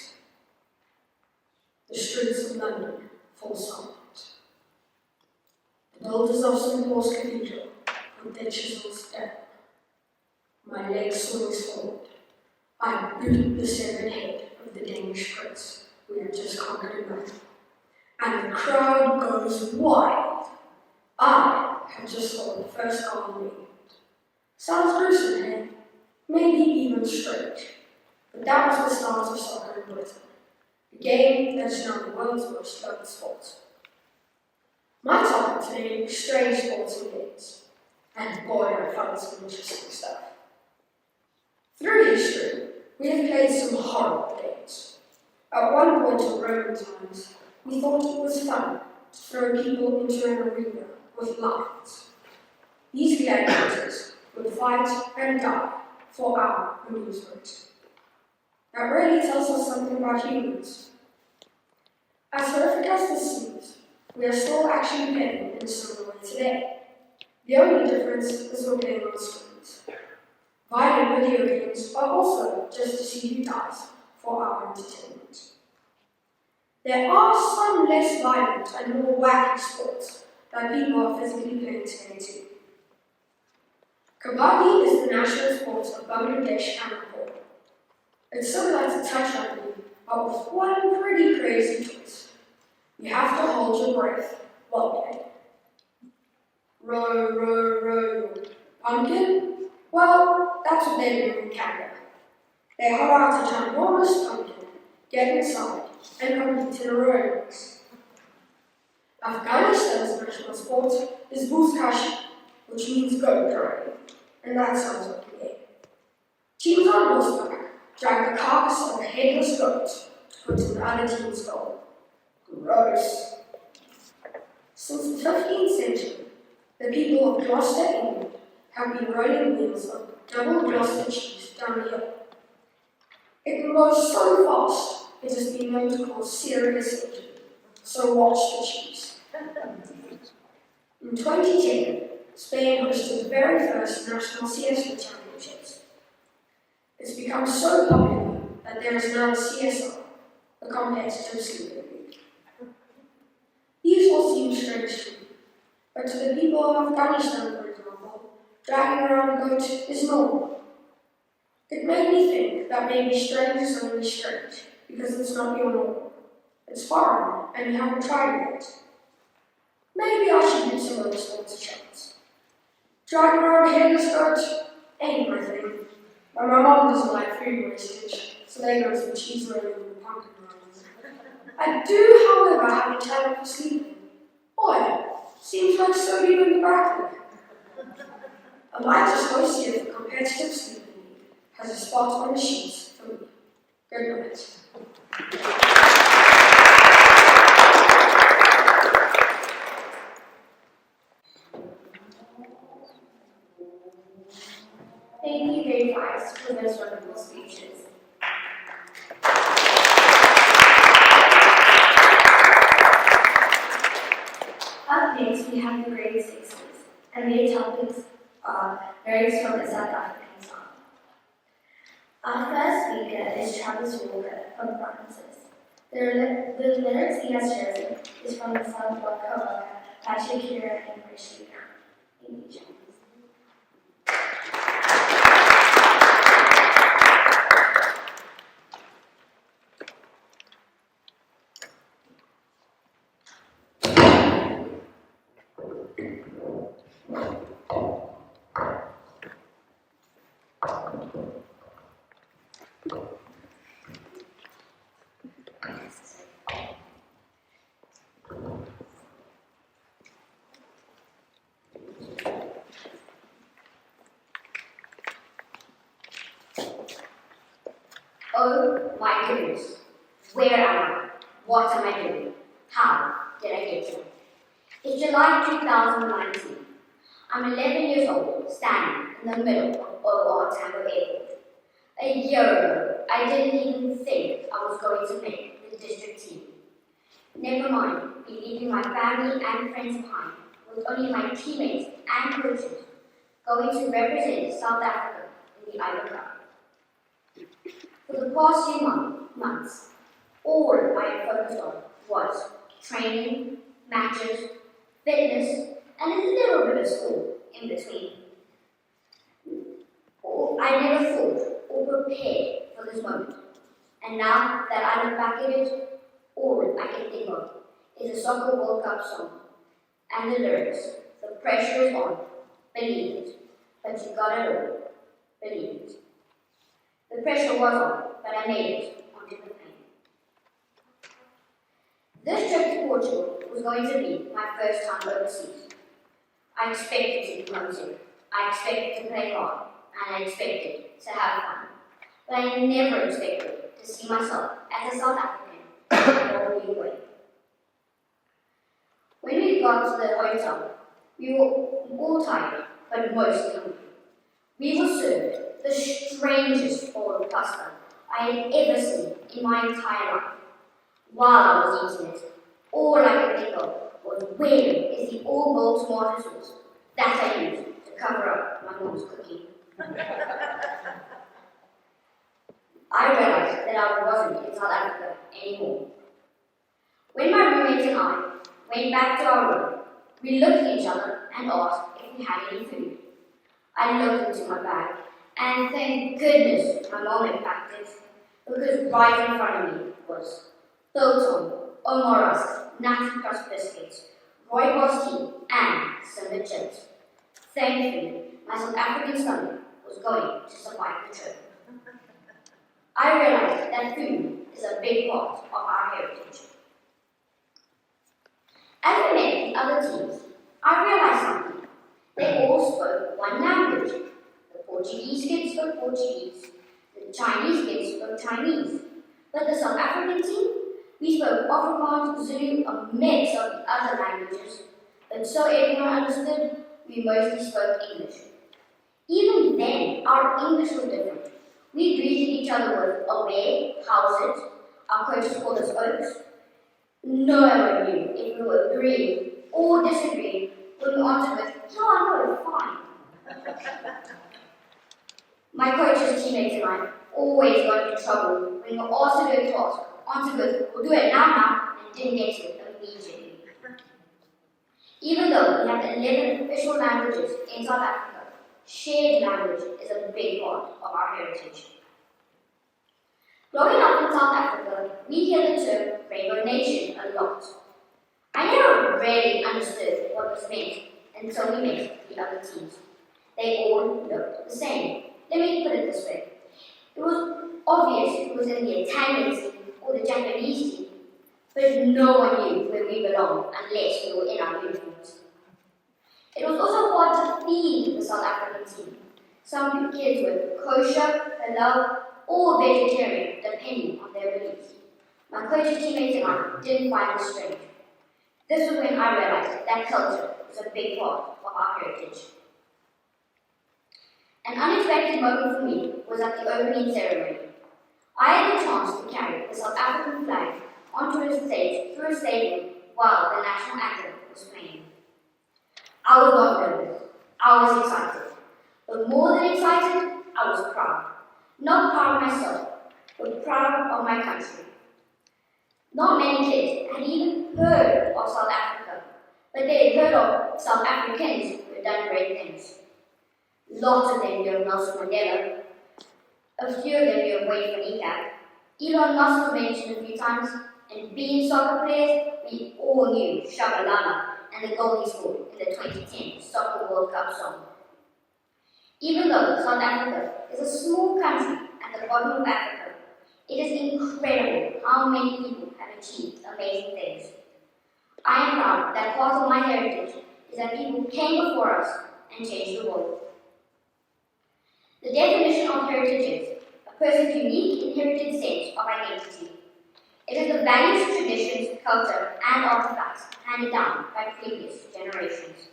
S6: The streets of London fall silent. The builders of St. Paul's Cathedral put their chisels down. My legs swings forward. I boot the severed head of the Danish prince we had just conquered in London. And the crowd goes wild. I have just scored the first goal in England. Sounds gruesome, eh? Maybe even strange. But that was the start of soccer in Britain, the game that is now the world's most loved sport. My topic today is strange sporting games. And boy, I found some interesting stuff. Through history, we have played some horrible games. At one point in Roman times, we thought it was fun to throw people into an arena with lions. These gladiators would fight and die for our amusement. That really tells us something about humans. As horrific as this seems, we are still actually playing in a similar way today. The only difference is we're playing on screens. Violent video games are also just to see who dies for our entertainment. There are some less violent and more wacky sports that people are physically playing today too. Kabaddi is the national sport of Bangladesh and Nepal. It's similar to touch rugby, but with one pretty crazy twist. You have to hold your breath while playing. Row, row, row, pumpkin? Well, that's what they do in Canada. They haul out a ginormous pumpkin, get inside, and compete in a rowing race. Afghanistan's national sport is buzkashi, which means goat throwing, and that sounds like a game. Teams on horseback drag the carcass of a headless goat to put in the other team's goal. Gross. Since the 15th century, the people of Gloucester, England, have been rolling wheels of double Gloucester cheese down the hill. It can go so fast, it has been known to cause serious injury, so watch the cheese. In 2010, Spain hosted the very first national siesta championships. It's become so popular that there is now a CSR, the competitive sleeping league. These all seem strange to me, but to the people of Afghanistan, for example, dragging around a goat is normal. It made me think that maybe strange is only strange because it's not your normal. It's foreign and you haven't tried it yet. Maybe I should give some other sports a chance. Dragging around a headless goat ain't my thing. But my mom doesn't like food wastage, so there goes the cheese rolling and the pumpkin rolling. I do, however, have a talent for sleeping. Boy, seems like sodium in the back there. I might just go see if the competitive sleeping league has a spot on the sheets for me. Good night.
S2: Thank you very much for those wonderful speeches. Up next, we have the grade sixes, and their topics are lyrics from the South African song. Our first speaker is Travis Walker from Francis. The lyrics he has chosen is from the song Waka Waka by Shakira and Christina. Thank you, Travis.
S7: Oh my goodness, where am I? What am I doing? How did I get here? It's July 2019. I'm 11 years old, standing in the middle of Old Tambo Airport. A year ago, I didn't even think I was going to make the district team. Never mind, be leaving my family and friends behind, with only my teammates and coaches going to represent South Africa in the Ivory Cup. For the past few months, all I had focused on was training, matches, fitness, and a little bit of school in between. I never thought or prepared for this moment. And now that I look back at it, all I can think of is the Soccer World Cup song and the lyrics, "The pressure is on, believe it." but you got it all. Believe it. The pressure was on, but I made it onto the plane. This trip to Portugal was going to be my first time overseas. I expected to be homesick. I expected to play hard, and I expected to have fun. But I never expected to see myself as a South African in a whole new way. When we got to the hotel, we were all tired, but mostly hungry. We were served the strangest bowl of pasta I had ever seen in my entire life. While I was eating it, all I could think of was where is the all-gold tomato sauce that I used to cover up my mom's cooking. I realized that I wasn't in South Africa anymore. When my roommate and I went back to our room, we looked at each other and asked if we had any food. I looked into my bag, and thank goodness my mom had packed it, because right in front of me was biltong, Omar Rusk, Natty Crust biscuits, rooibos tea, and cinnamon chips. Thankfully, my South African stomach was going to survive the trip. I realized that food is a big part of our heritage. As I met the other teams, I realized something. They all spoke one language. The Portuguese kids spoke Portuguese. The Chinese kids spoke Chinese. But the South African team, we spoke Afrikaans, Zulu, a mix of the other languages. But so everyone understood, we mostly spoke English. Even then, our English was different. We greeted each other with away, how's it? Our coaches called us oaks. No one knew if we were agreeing or disagreeing when we answered with, yeah, I know, fine. My coach's teammates and I always got into trouble when we were asked to do a task, answered with, we'll do it now, and didn't get to it immediately. Even though we have 11 official languages in South Africa, shared language is a big part of our heritage. Growing up in South Africa, we hear the term Rainbow Nation a lot. I never really understood what this meant until we met the other teams. They all looked the same. Let me put it this way. It was obvious who was in the Italian team or the Japanese team, but no one knew where we belonged unless we were in our uniforms. It was also hard to feed the South African team. Some kids were kosher, halal, or vegetarian, depending on their beliefs. My coach's teammates and I didn't find this strange. This was when I realized that culture is a big part of our heritage. An unexpected moment for me was at the opening ceremony. I had the chance to carry the South African flag onto a stage through a stadium while the national anthem was playing. I was not nervous. I was excited. But more than excited, I was proud. Not proud of myself, but proud of my country. Not many kids had even heard of South Africa, but they had heard of South Africans who had done great things. Lots of them knew of Nelson Mandela. A few of them knew of Wade van Niekerk. Elon Musk was mentioned a few times, and being soccer players, we all knew Shabalala and the goal he scored in the 2010 Soccer World Cup song. Even though South Africa is a small country at the bottom of Africa, it is incredible how many people have achieved amazing things. I am proud that part of my heritage is that people came before us and changed the world. The definition of heritage is a person's unique inherited sense of identity. It is the values, traditions, culture, and artifacts handed down by previous generations.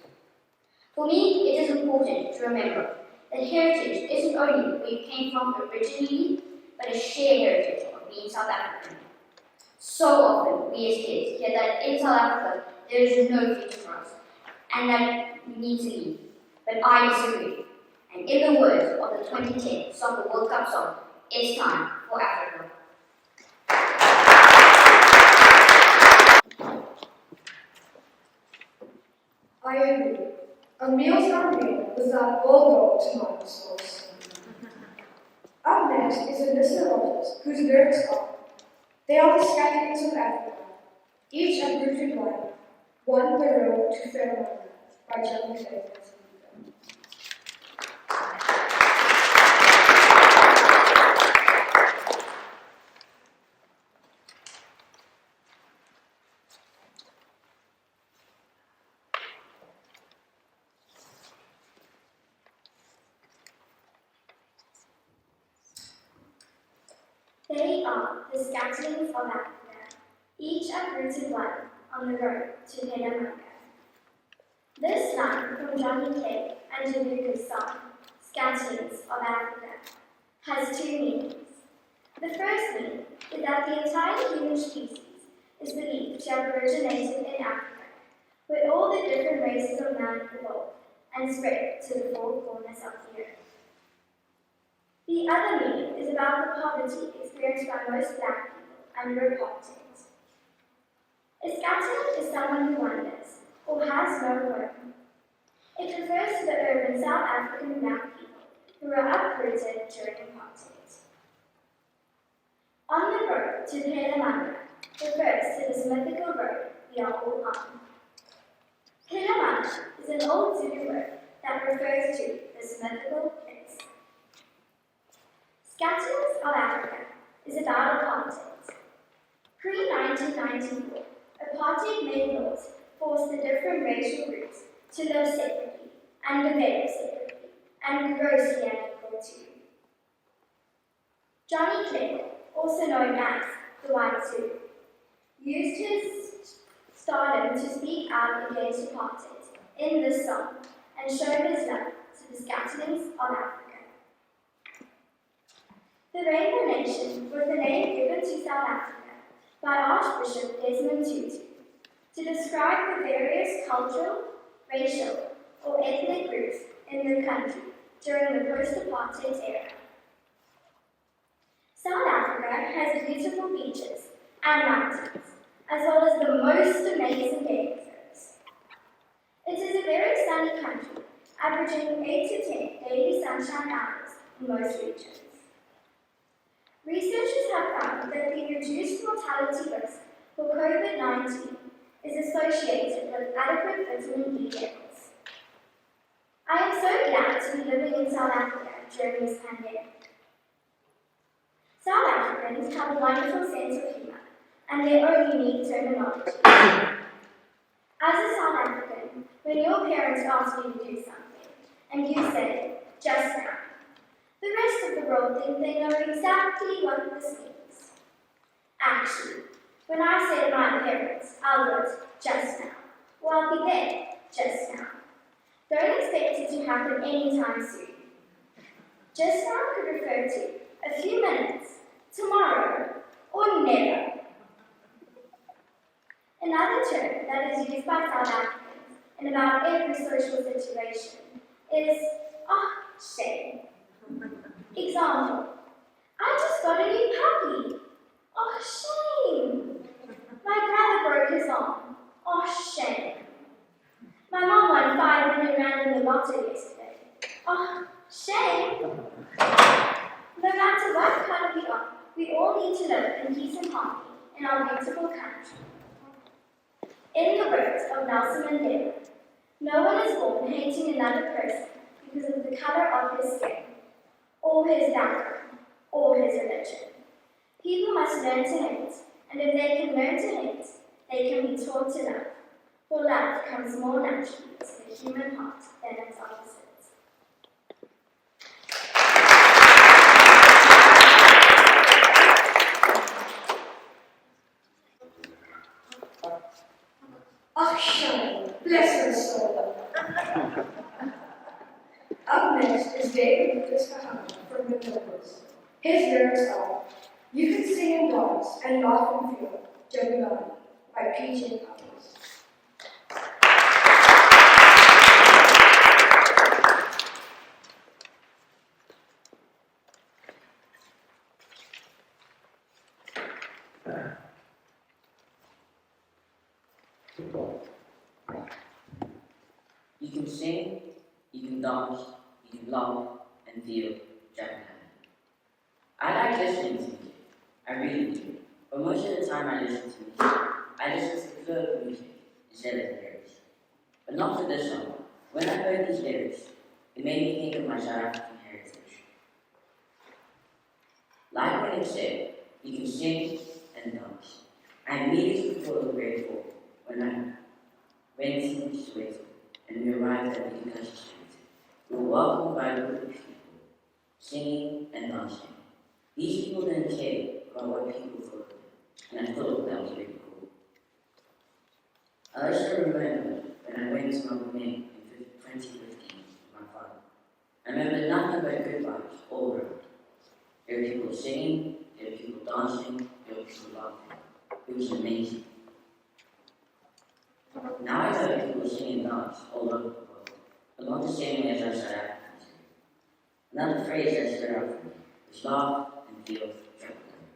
S7: For me, it is important to remember that heritage isn't only where you came from originally, but a shared heritage of being South African. So often, we as kids hear that in South Africa, there is no future for us, and that we need to leave. But I disagree. And in the words of the 2010 Soccer World Cup song, it's time for Africa.
S3: I agree. A meal's not a meal without all gold tomato sauce. Up next is a list of authors whose lyrics are They are the scatterings of Africa, each uprooted one the road to fair land, by John Clayton.
S4: They are the scatterings of Africa, each uprooted one on the road to Pelamanga. This line from Johnny Clegg and Jaluka's song, Scatterings of Africa, has two meanings. The first meaning is that the entire human species is believed to have originated in Africa, where all the different races of man evolved and spread to the four corners of the earth. The other meaning is about the poverty experienced by most black people under apartheid. A scattered is someone who wanders or has no home. It refers to the urban South African black people who were uprooted during apartheid. On the road to Pelamanga refers to this mythical road we are all on. Pelamanga is an old Zulu word that refers to this mythical place. Scatterings of Africa is about apartheid. Pre-1994, apartheid made laws forced the different racial groups to live separately and develop separately and grossly unequal too. Johnny Clegg, also known as the White Zulu, used his stardom to speak out against apartheid in this song and show his love to the scatterings of Africa. The Rainbow Nation was the name given to South Africa by Archbishop Desmond Tutu to describe the various cultural, racial, or ethnic groups in the country during the post-apartheid era. South Africa has beautiful beaches and mountains, as well as the most amazing game reserves. It is a very sunny country, averaging 8 to 10 daily sunshine hours in most regions. Researchers have found that the reduced mortality risk for COVID-19 is associated with adequate vitamin D levels. I am so glad to be living in South Africa during this pandemic. South Africans have a wonderful sense of humour and their own unique terminology. As a South African, when your parents ask you to do something and you say, just now, the rest of the world think they know exactly what this means. Actually, when I say to my parents, I'll do it just now, or I'll be there just now, don't expect it to happen anytime soon. Just now could refer to a few minutes, tomorrow, or never. Another term that is used by South Africans in about every social situation is, shame. Example, I just got a new puppy. Oh, shame. My brother broke his arm. Oh, shame. My mom won 5 million rand in the lotto yesterday. Oh, shame. No matter what color we are, we all need to live in peace and harmony in our beautiful country. In the words of Nelson Mandela, no one is born hating another person because of the color of his skin, or his background, or his religion. People must learn to hate, and if they can learn to hate, they can be taught to love. For love comes more naturally to the human heart than its opposites.
S3: Shame. Bless her soul. Up next is David Lucas Kahana from the Interhouse. His lyrics are, You Can Sing and Dance and Laugh and Feel, Gemini, by P.J. Powers.
S8: You can sing, you can dance, you can laugh and feel Gemini. I like listening to music, I really do. But most of the time I listen to music, I listen to the flow of music instead of the lyrics. But not for this song. When I heard these lyrics, it made me think of my South African heritage. Like when it said, you can sing and dance. I immediately thought of grade 4 when I went to Soweto and we arrived at the Interhouse Street. We were welcomed by a group of people, singing and dancing. These people didn't care about what people thought of it, and I thought that was really cool. I also remember when I went to my wedding in 2015 with my father. I remember nothing but good vibes all around. There were people singing, there were people dancing, there were people laughing. It was amazing. Now I know people sing and dance all over the world, but not the same way as our South Africans do. Another phrase that stood out for me was laugh and feel Jabulani.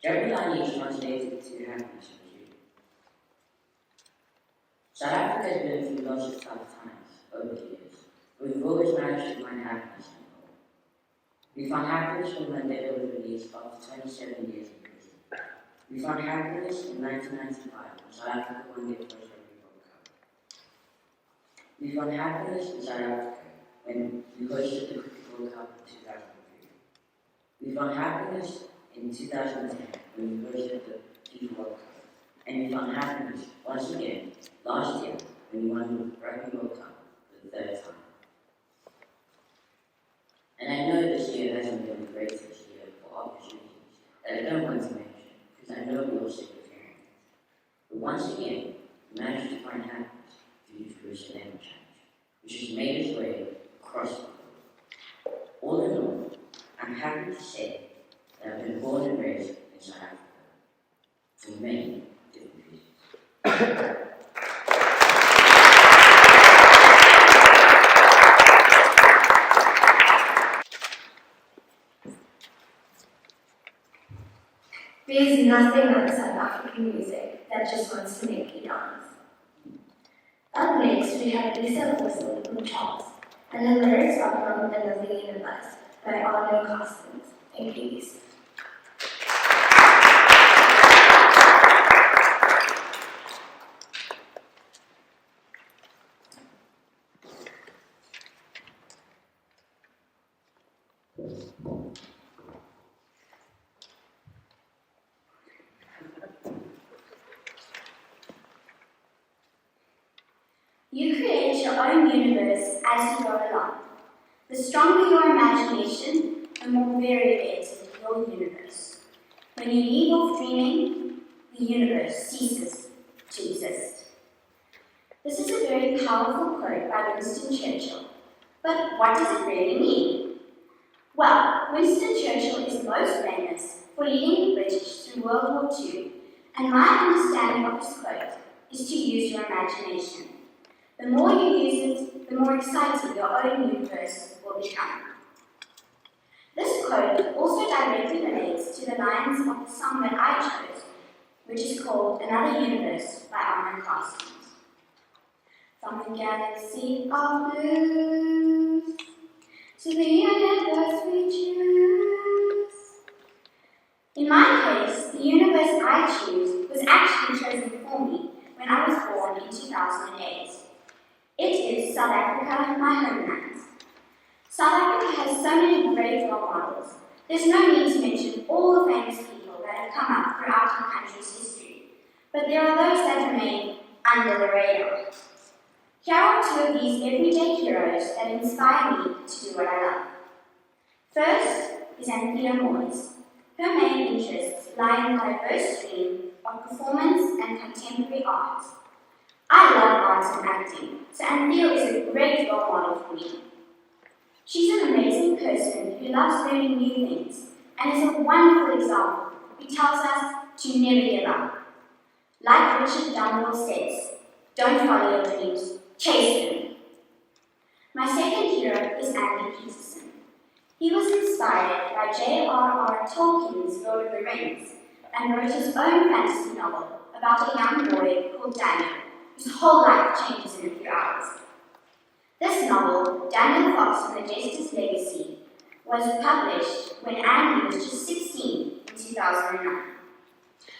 S8: Jabulani is translated to happiness and joy. South Africa has been through lots of tough times over the years, but we've always managed to find happiness in it all. We found happiness when Mandela was released after 27 years in prison. We found happiness in 1995 when South Africa won their first Rugby World Cup. We found happiness in South Africa when we hosted the Cricket World Cup in 2003. We found happiness in 2010 when we hosted the FIFA World Cup. And we found happiness once again last year when we won the Rugby World Cup for the third time. And I know this year hasn't been the greatest year for obvious reasons that I don't want to mention, because I know we're all sick of hearing it. But once again, we managed to find happiness through the Jerusalem Challenge, which has made its way across the world. All in all, I'm happy to say that I've been born and raised in South Africa for many different reasons.
S2: There's nothing like South African music that just wants to make you dance. Up next, we have Lisa Wilson from Charles, and the lyrics are from Another Universe by Arno Carstens. Thank you, Lisa.
S7: You create your own universe as you go along. The stronger your imagination, the more varied your universe. When you leave off dreaming, the universe ceases to exist. This is a very powerful quote by Winston Churchill. But what does it really mean? Well, Winston Churchill is most famous for leading the British through World War II, and my understanding of his quote is to use your imagination. The more you use it, the more exciting your own universe will become. This quote also directly relates to the lines of the song that I chose, which is called Another Universe by Arno Carstens. From the galaxy of blues to the universe we choose. In my case, the universe I choose was actually chosen for me when I was born in 2008. It is South Africa, my homeland. South Africa has so many great role models. There's no need to mention all the famous people that have come up throughout our country's history, but there are those that remain under the radar. Here are two of these everyday heroes that inspire me to do what I love. First is Anthea Moyes. Her main interests lie in a diverse stream of performance and contemporary art. I love arts and acting, so Anthea is a great role model for me. She's an amazing person who loves learning new things and is a wonderful example who tells us to never give up. Like Richard Dunwell says, don't follow your dreams, chase them. My second hero is Andy Peterson. He was inspired by J.R.R. Tolkien's Lord of the Rings and wrote his own fantasy novel about a young boy called Daniel, whose whole life changes in a few hours. This novel, Daniel Fox and the Jester's Legacy, was published when Andy was just 16 in 2009.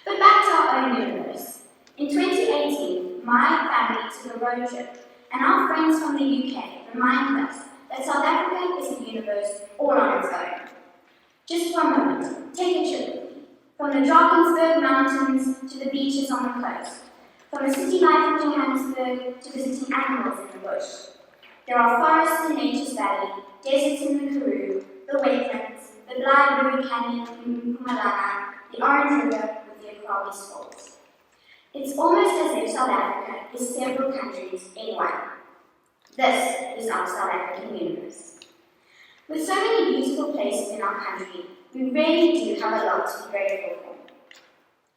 S7: But back to our own universe. In 2018, my family took a road trip, and our friends from the UK reminded us that South Africa is a universe all on its own. Just for a moment, take a trip with me. From the Drakensberg Mountains to the beaches on the coast. From the city life of Johannesburg to visiting animals in the bush. There are forests in Nature's Valley, deserts in the Karoo, the wetlands, the Blyde River Canyon in Mpumalanga, the Orange River with the Aquarius Falls. It's almost as if South Africa is several countries in one. This is our South African universe. With so many beautiful places in our country, we really do have a lot to be grateful for.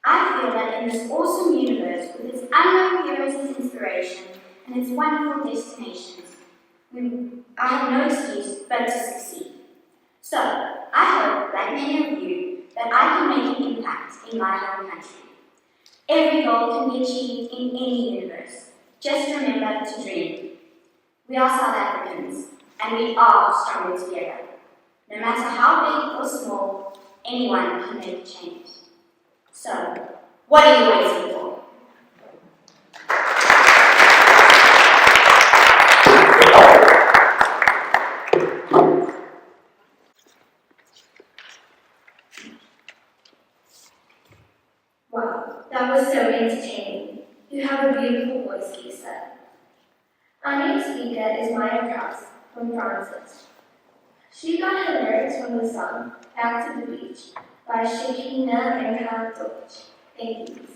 S7: I feel that in this awesome universe, with its unknown heroes as inspiration and its wonderful destinations, I have no excuse but to succeed. So, I hope, like many of you, that I can make an impact in my home country. Every goal can be achieved in any universe. Just remember to dream. We are South Africans, and we are stronger together. No matter how big or small, anyone can make a change. So, what are you waiting for?
S2: Wow, that was so entertaining. You have a beautiful voice, Lisa. Our next speaker is Maya Krause from France. She got her lyrics from the song Back to the Beach by Shakina and Karl Deutsch. Thank you.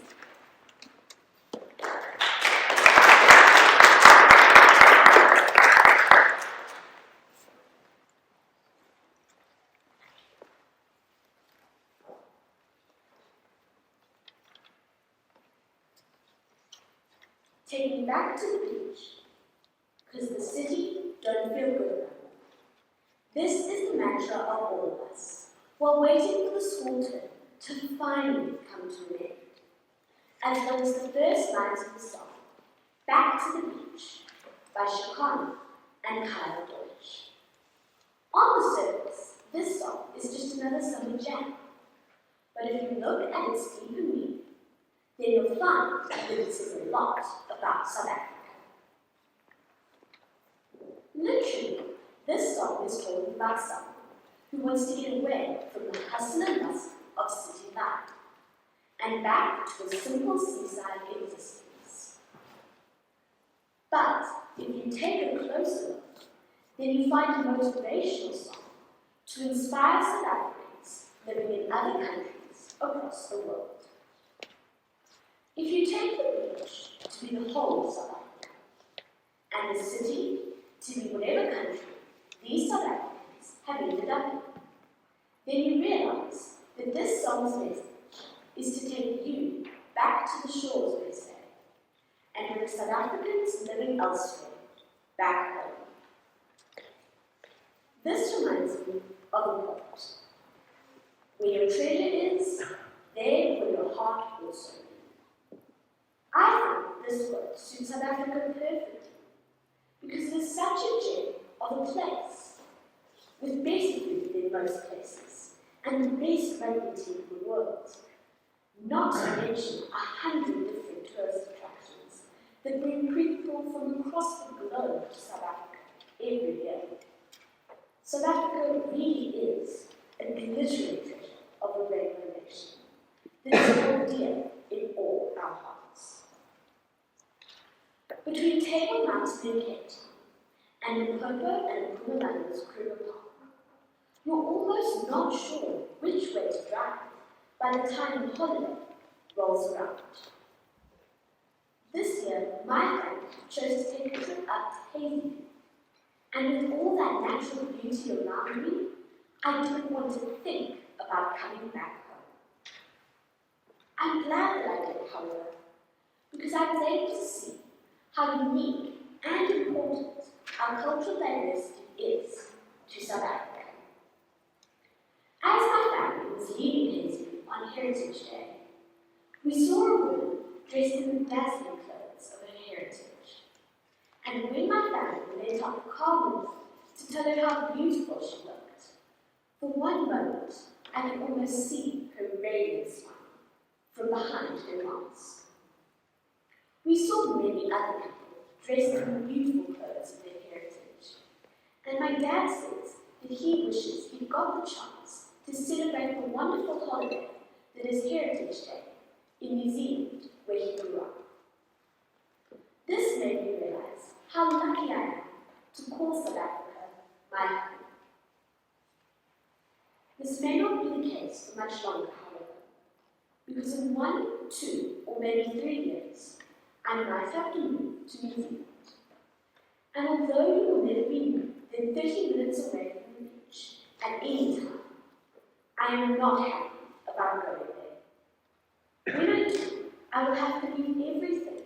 S6: Take me back to the beach, 'cause the city don't feel good enough. This is the mantra of all of us, while waiting for the school term to finally come to an end. As long as the first lines of the song, Back to the Beach, by Shakina and Karl Deutsch. On the surface, this song is just another summer jam. But if you look at its deeper meaning, then you'll find that this is a lot about South Africa. Literally, this song is talking about someone who wants to get away from the hustle and bustle of city life and back to a simple seaside existence. But if you take a closer look, then you find a motivational song to inspire South Africans living in other countries across the world. If you take the beach to be the whole of South Africa, and the city to be whatever country these South Africans have ended up in, then you realize that this song's message is to take you back to the shores, they say, and bring South Africans living elsewhere back home. This reminds me of a quote: "Where your treasure is, there will your heart also be." I think this quote suits South Africa perfectly, because it is such a gem of a place, with better food than most places, and the best rugby team in the world. Not to mention 100 different tourist attractions that bring people from across the globe to South Africa every year. South Africa really is a glittering treasure of a rainbow nation that is held dear in all our hearts. Between Table Mountain in Cape Town and Limpopo and Mpumalanga's Kruger Park, you're almost not sure which way to drive by the time the holiday rolls around. This year, my friend chose to take a trip up to Hazy, and with all that natural beauty around me, I didn't want to think about coming back home. I'm glad that I did, however, because I was able to see how unique and important our cultural diversity is to South Africa. As my family was leaving Hazy on Heritage Day, we saw a woman dressed in the dazzling clothes of her heritage. And when my family went up the car with her to tell her how beautiful she looked, for one moment I could almost see her radiant smile from behind her mask. We saw many other people dressed in the beautiful clothes of their heritage, and my dad says that he wishes he got the chance to celebrate the wonderful holiday that is Heritage Day in New Zealand, where he grew up. This made me realize how lucky I am to call South Africa my home. This may not be the case for much longer, however, because in 1, 2, or maybe 3 years, I might have to move to New Zealand. And although you will never be more than 30 minutes away from the beach at any time, I am not happy about going there. When I do, I will have to leave everything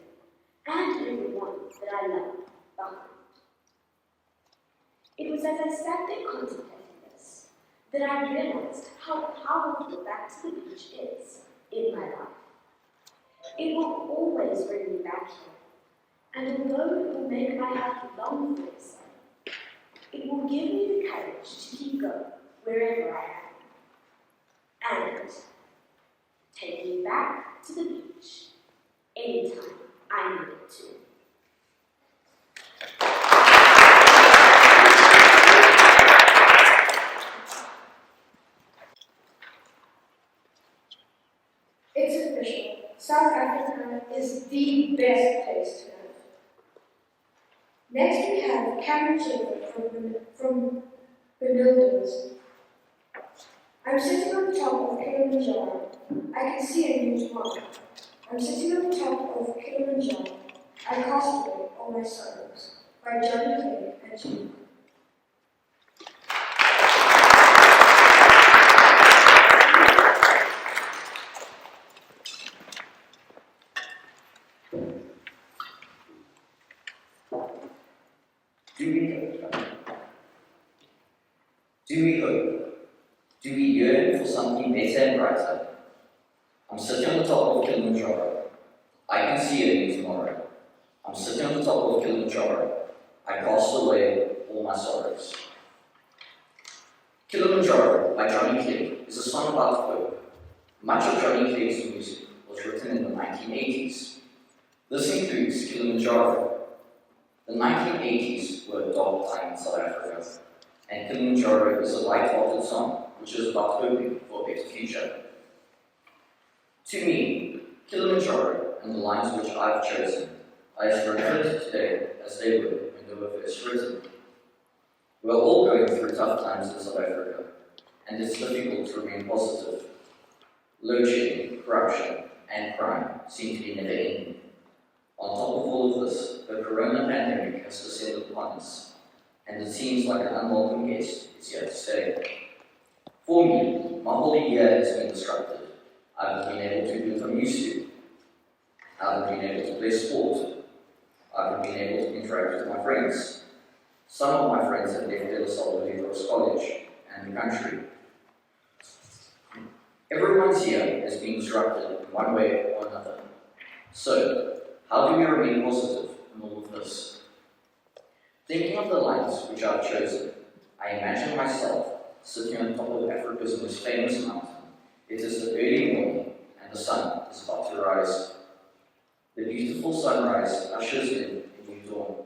S6: and everyone that I love behind. It was as I sat there contemplating this that I realized how powerful back to the beach is in my life. It will always bring me back here, and although it will make my heart long for the sun, it will give me the courage to keep going wherever I am, and take me back to the beach anytime I need it to.
S3: It's official. South Africa is the best place to live. Next we have Cameron Shepherd from Benilde's. I'm sitting on the top of Kilimanjaro. I can see a new tomorrow. I'm sitting on the top of Kilimanjaro. I cast away all my sorrows. By Johnny Clegg and June.
S9: Do we hope? Do we yearn for something better and brighter? I'm sitting on the top of Kilimanjaro. I can see a new tomorrow. I'm sitting on the top of Kilimanjaro. I cast away all my sorrows. Kilimanjaro by Johnny Clegg is a song about hope. Much of Johnny Clegg's music was written in the 1980s. This includes Kilimanjaro. The 1980s were a dark time in South Africa, and Kilimanjaro is a light-hearted song which is about hoping for a better future. To me, Kilimanjaro and the lines which I've chosen are as relevant today as they were when they were first written. We're all going through tough times in South Africa, and it's difficult to remain positive. Load shedding, corruption, and crime seem to be never ending. On top of all of this, the corona pandemic has descended upon us, and it seems like an unwelcome guest is here to stay. For me, my whole year has been disrupted. I haven't been able to do what I'm used to. I haven't been able to play sport. I haven't been able to interact with my friends. Some of my friends have left DLSHCC College and the country. Everyone's year has been disrupted in one way or another. So, how do we remain positive in all of this? Thinking of the lines which I've chosen, I imagine myself sitting on top of Africa's most famous mountain. It is the early morning and the sun is about to rise. The beautiful sunrise ushers in a new dawn.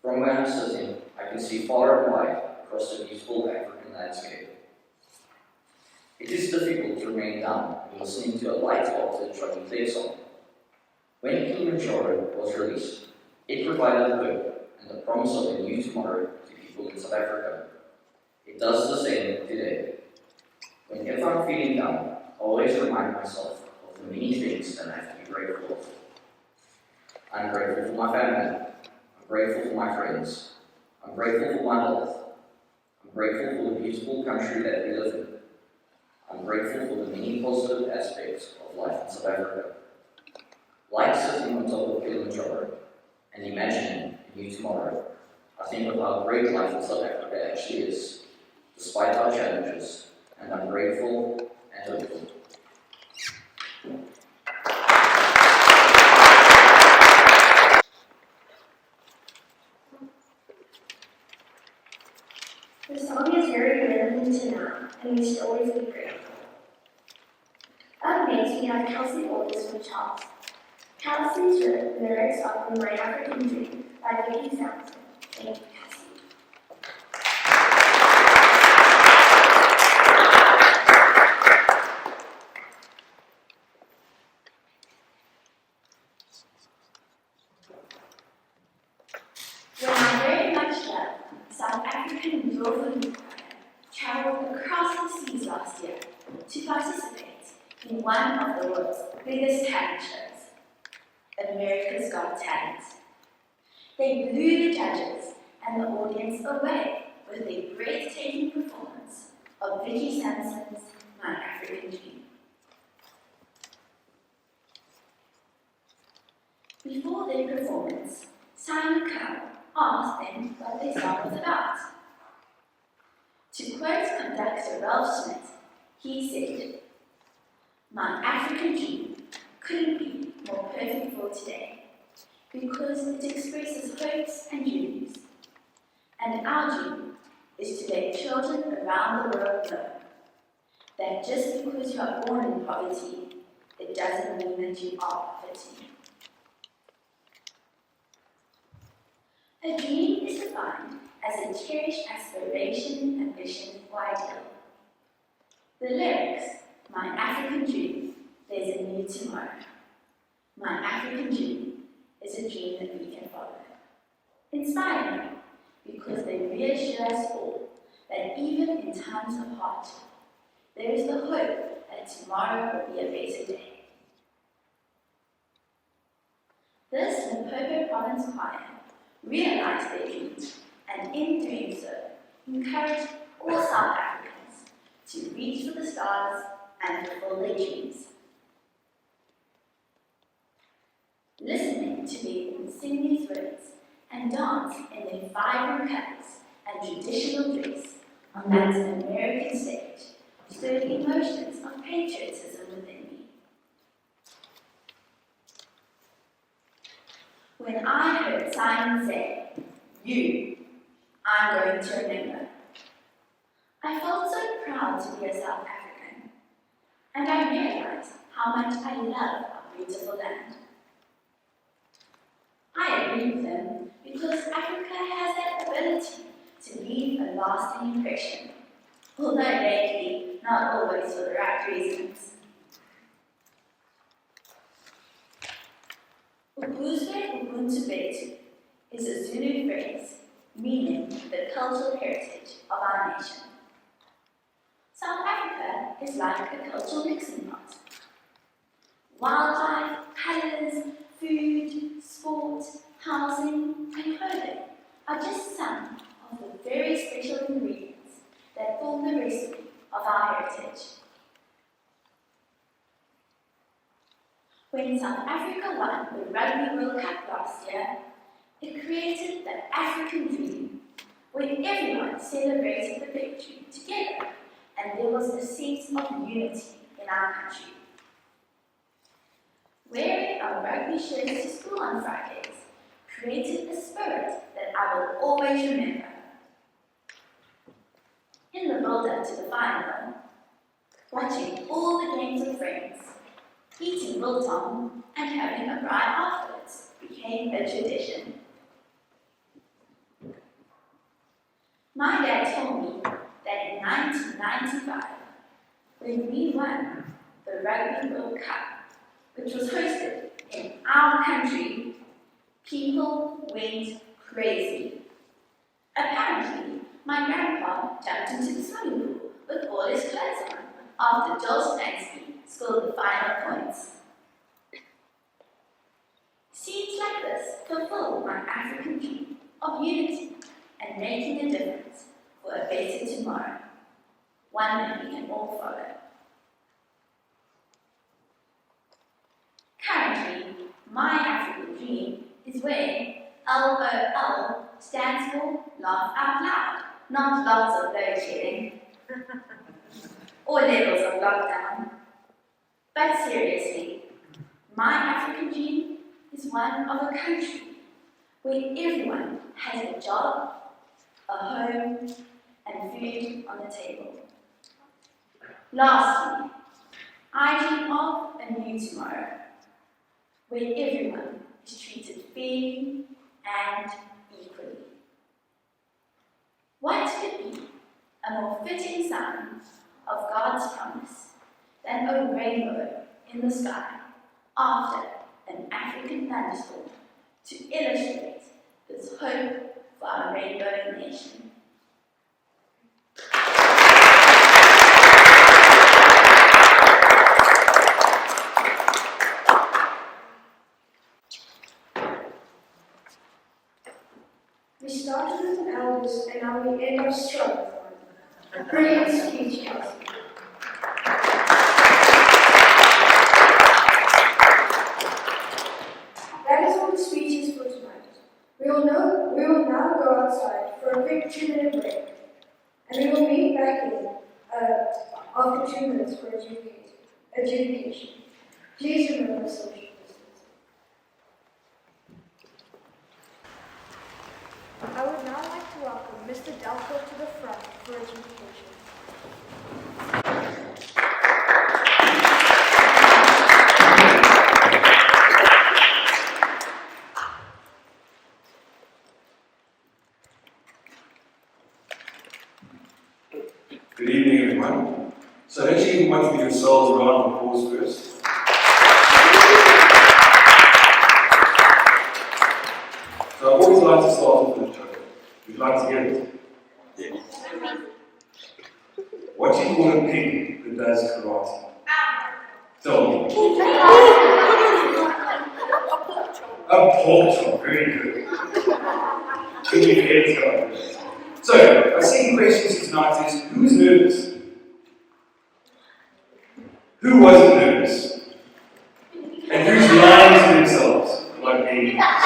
S9: From where I'm sitting, I can see far and wide across the beautiful African landscape. It is difficult to remain down when listening to a light-hearted Johnny Clegg song. When Kilimanjaro was released, it provided hope and the promise of a new tomorrow to people in South Africa. It does the same today. Whenever I'm feeling down, I always remind myself of the many things that I have to be grateful for. I'm grateful for my family. I'm grateful for my friends. I'm grateful for my health. I'm grateful for the beautiful country that we live in. I'm grateful for the many positive aspects of life in South Africa. Like sitting on top of Kilimanjaro and imagining a new tomorrow, I think of how great life in South Africa actually is, despite our challenges, and I'm grateful and hopeful.
S2: The song is very relevant to now, and we should always be grateful. Up next, we have Kelsey Orders from Charles. Kelsey's lyrics are from My African Dream by Vicky Sampson. Thank you, Kelsey. When I very much loved South African Northern Empire, traveled across the seas last year to participate
S10: in one of the world's biggest talent shows, America's Got Talent. They blew the judges and the audience away with their breathtaking performance of Vicki Sampson's My African Dream. Before their performance, Simon Cowell asked them what their song was about. To quote conductor Ralph Schmidt, he said, "My African dream couldn't be more perfect for today because it expresses hopes and dreams. And our dream is to let children around the world know that just because you are born in poverty, it doesn't mean that you are poverty." A dream is defined as a cherished aspiration, ambition, or ideal. The lyrics, "My African dream, there's a new tomorrow. My African dream is a dream that we can follow." Inspire me because they reassure us all that even in times of hardship, there is the hope that tomorrow will be a better day. This Limpopo Province Choir realized their dreams, and in doing so, encouraged all South Africans to reach for the stars and fulfill their dreams. Listening to them sing these words and dance in their vibrant colours and traditional dress on that American stage stirred emotions of patriotism within me. When I heard Simon say, "You, I'm going to remember," I felt so proud to be a South African, and I realized how much I love our beautiful land. I agree with him because Africa has that ability to leave a lasting impression, although lately not always for the right reasons. Ubuzwe Ubuntu Betu is a Zulu phrase meaning the cultural heritage of our nation. South Africa is like a cultural mixing pot. Wildlife, colours, food, sport, housing, and clothing are just some of the very special ingredients that form the recipe of our heritage. When South Africa won the Rugby World Cup last year, it created the African dream, where everyone celebrated the victory together and there was a sense of unity in our country. Wearing our rugby shirts to school on Fridays created a spirit that I will always remember. In the build-up to the final, watching all the games with friends, eating biltong and having a braai afterwards became a tradition. My dad told me that in 1995, when we won the Rugby World Cup, which was hosted in our country, people went crazy. Apparently, my grandpa jumped into the swimming pool with all his clothes on after Joel Stansky scored the final points. Scenes like this fulfill my African dream of unity and making a difference for a better tomorrow, one that we can all follow. Currently, my African dream is where LOL stands for laugh out loud, not lots of load shedding or levels of lockdown. But seriously, my African dream is one of a country where everyone has a job, a home, and food on the table. Lastly, I dream of a new tomorrow, where everyone is treated fairly and equally. What could be a more fitting sign of God's promise than a rainbow in the sky after an African thunderstorm to illustrate this hope for our rainbow nation?
S3: education. Please remember social distance. I would now like to welcome Mr. Delco to the front for education.
S11: Good evening, everyone. So I actually want to give yourselves a round of applause first. So I always like to start off with a joke. Would you like to hear it? Yeah. What do you call a pig that does karate? Tell me. A pork chop. Very good. Can you hear it? So, our second question tonight is, who's nervous? Who wasn't nervous? And who's lying to themselves about being nervous?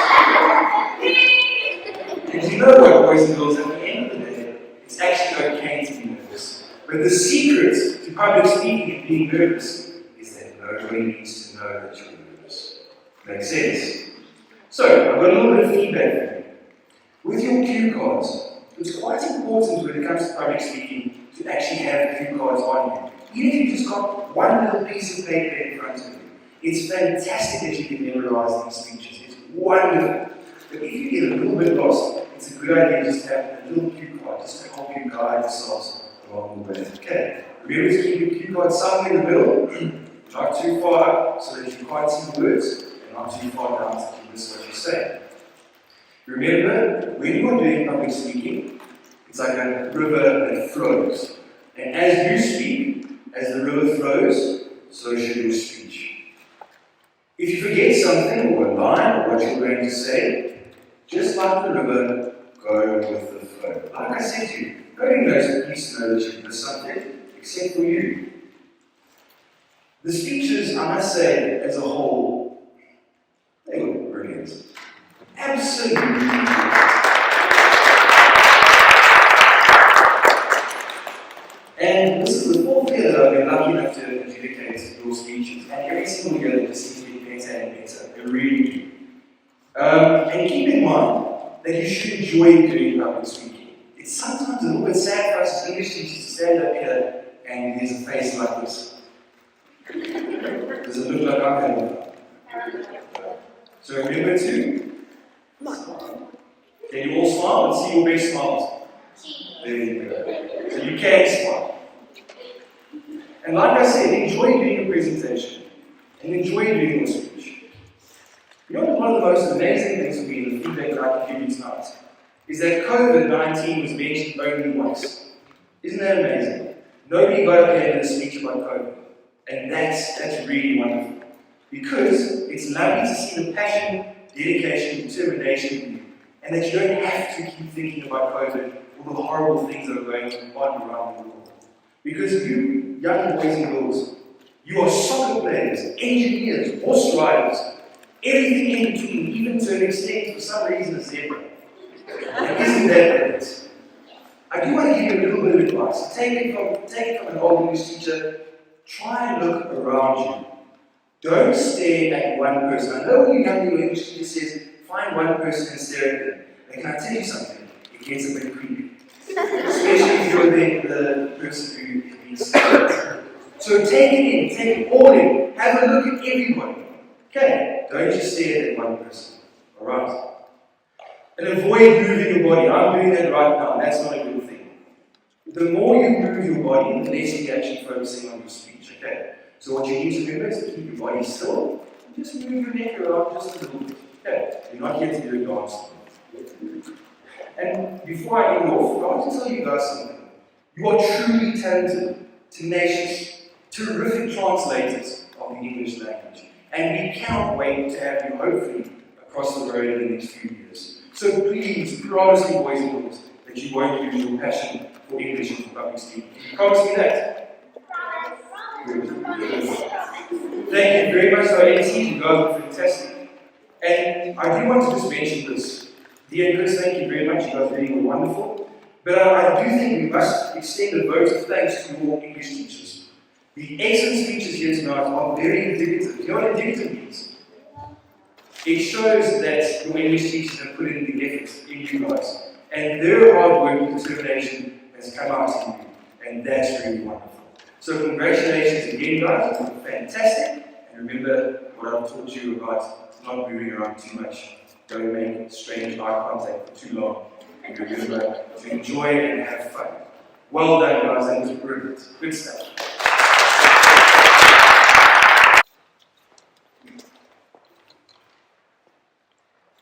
S11: And you know what, boys and girls, at the end of the day, it's actually okay to be nervous. But the secret to public speaking and being nervous is that nobody needs to know that you're nervous. Makes sense? So, I've got a little bit of feedback for you. With your cue cards, it's quite important when it comes to public speaking to actually have cue cards on you. Even if you've just got one little piece of paper in front of you, it's fantastic that you can memorize these speeches. It's wonderful. But if you get a little bit lost, it's a good idea just to have a little cue card just to help you guide yourselves along the way. Okay. Remember to keep your cue card somewhere in the middle, not too far up so that you can't see the words, and not too far down so you miss what you say. Remember, when you're doing public speaking, it's like a river that flows. And as you speak, as the river flows, so should your speech. If you forget something, or a line, or what you're going to say, just like the river, go with the flow. Like I said to you, nobody knows at least know that you've missed something, except for you. The speeches, I must say, as a whole, they were brilliant. Absolutely. And this is the fourth year that I've been lucky enough to adjudicate your speeches, and every single year they just seem to get better and better. They really do. And keep in mind that you should enjoy doing public speaking. It's sometimes a little bit sad for us as English teachers to stand up here and there's a face like this. Does it look like I'm having fun? So remember to can you all smile and see your best smiles? There you go. So you can smile. And like I said, enjoy doing your presentation and enjoy doing your speech. You know, one of the most amazing things for me in the feedback that I can give you tonight is that COVID-19 was mentioned only once. Isn't that amazing? Nobody got up here and did a speech about COVID. And that's really wonderful. Because it's lovely to see the passion, dedication, determination in you. And that you don't have to keep thinking about COVID or the horrible things that are going on around the world. Because you, young boys and girls, you are soccer players, engineers, horse riders, everything in between, even to an extent, for some reason, a zebra. And isn't that great? I do want to give you a little bit of advice. Take it from an old English teacher. Try and look around you. Don't stare at one person. I know when you're young, your English teacher says, find one person and stare at them. But can I tell you something? It gets a bit creepy. Especially if you're the person who is being scared. So take it in, take it all in. Have a look at everybody. Okay? Don't just stare at one person. Alright? And avoid moving your body. I'm doing that right now, and that's not a good thing. The more you move your body, the less you're actually focusing on your speech. Okay? So what you need to remember is to keep your body still. Just move your neck around just a little bit. Okay? You're not here to do a dance. And before I end off, I want to tell you guys something. You are truly talented, tenacious, terrific translators of the English language. And we cannot wait to have you, hopefully, across the road in the next few years. So please, promise me, boys and girls, that you won't lose your passion for English and for public speaking. Can you promise me that? Good. Thank you very much to our MCs, you guys are fantastic. And I do want to just mention this. Dear Chris, thank you very much, you guys are really wonderful. But I do think we must extend a vote of thanks to all English teachers. The excellent speeches here tonight are very indicative. They are indicative means. It shows that your English teachers have put in the effort in you guys. And their hard work and determination has come out in you. And that's really wonderful. So congratulations again, guys. You're fantastic. And remember what I've taught you about not moving around too much. Don't make strange eye contact for too long. And remember to enjoy and have fun. Well done, guys. That was brilliant. Good stuff.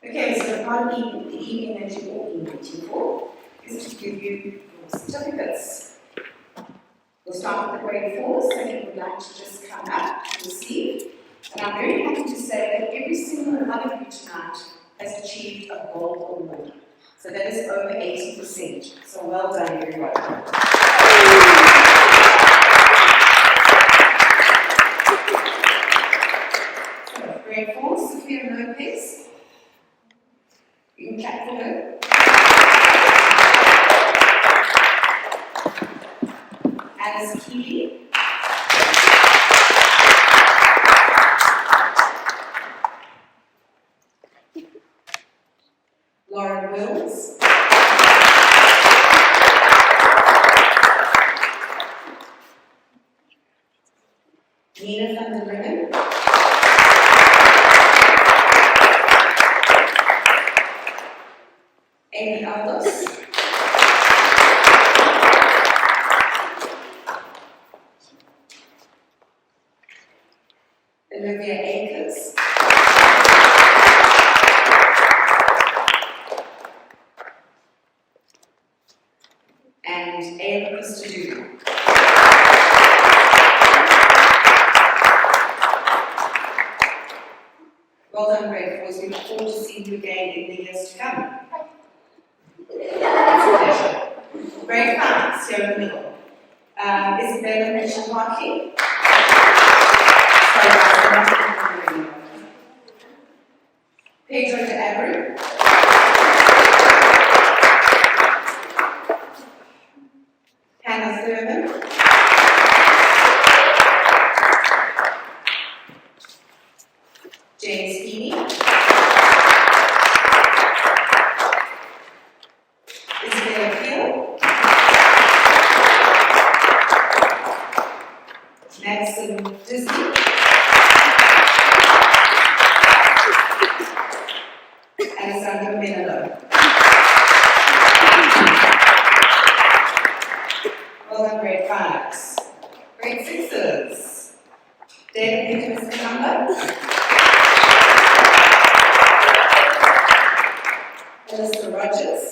S12: Okay, so part of the evening that you've all been waiting for is to give you your certificates. We'll start with the grade 4, so if you would like to just come up and receive. And I'm very happy to say that every single one of you tonight has achieved a gold award. So that is over 80%. So well done, everyone. So grade 4, Sophia Lopez. You can clap for her. Alice Keeley. Lauren Wills. Nina van der Bringen. Amy Aldous. Olivia Akers. And Ava Christodoulou. Well done, grade 4s. We look forward to seeing you again in the years to come. It's a pleasure. Grade 5s here in the middle. Isabella Mitchell Hartley. Sorry, guys, I'm not going to Pedro de Abreu. Hannah Thurman. James Heaney. Isabella Peel. Madison Disney. Alessandro Menelo. Well done, grade 5s. Grade 6s. David Nicholas Kamba. Melissa Rogers.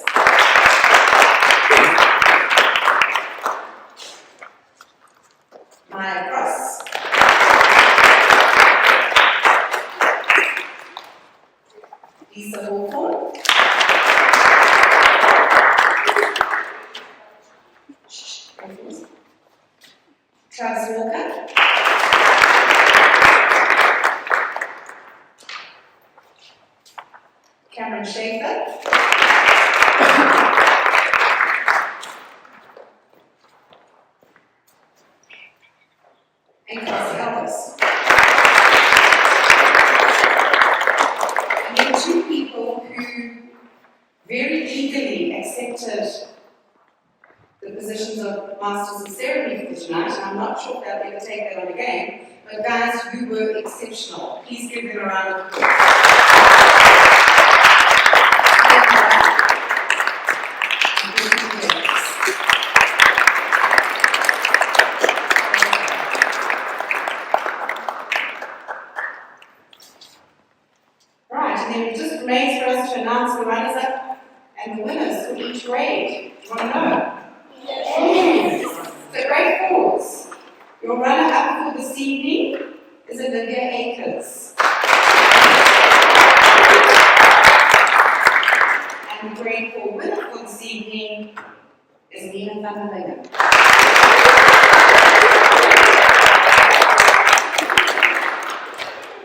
S12: Maya Cross. Lisa Hawthorne. Travis Walker. Cameron Schaefer. And Kelsey Ellis. And there are two people who very eagerly accepted the positions of Masters of Ceremony for tonight, and I'm not sure if they'll ever take that on again, but guys, you were exceptional. Please give them a round of applause. Right, and then it just remains for us to announce the runners-up and the winners for each grade. Do you want to know? Yes. So grade 4s, your runner-up for this evening is Olivia Akers. And the grade 4 winner for this evening is Nina van der Bringen.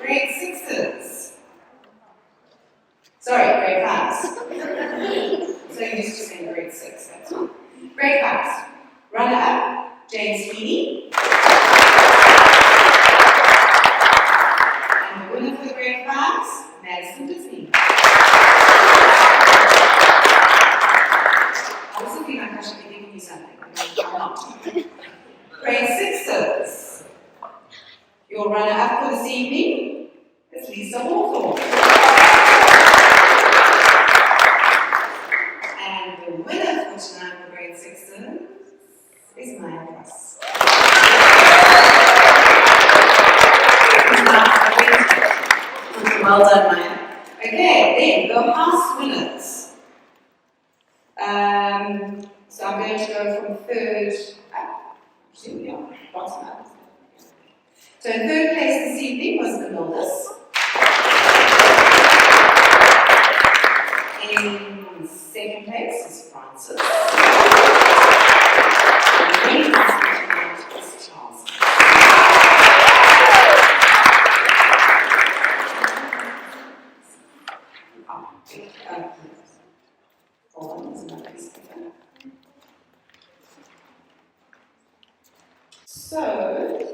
S12: Grade 6s. Sorry, grade 5s. So you're used to saying grade 6, that's fine. Grade 5s. Runner-up, James Heaney. Your runner-up for this evening is Lisa Hawthorne. And the winner for tonight for grade 6s is Maya Cross. Well done, Maya. Okay, then the house winners. So I'm going to go from third up. Here we are, bottom up. So in third place this evening was the Mildus. In second place is Francis. And in second place is Charles. So,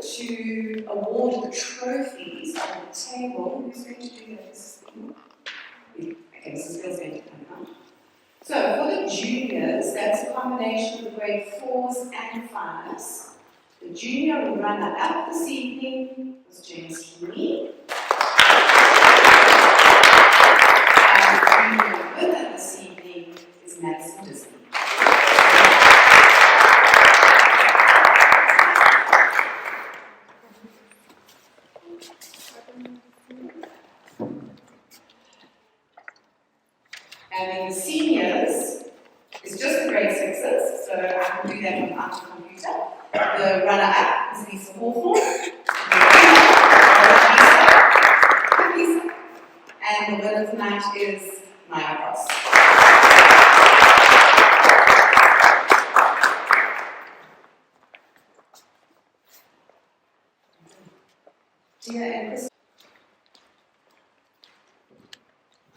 S12: to award the trophies on the table, who's going to do this? Okay, Mrs. Bill's going to come out. So, for the juniors, that's a combination of the grade 4s and 5s. The junior runner-up this evening was James Healy. And the winner this evening is Madison Disney. And then the seniors is just the grade 6s, so I can do that on the computer. The runner-up is Lisa Hawthorne. Lisa. And the winner tonight is Maya Cross. Dear and Chris.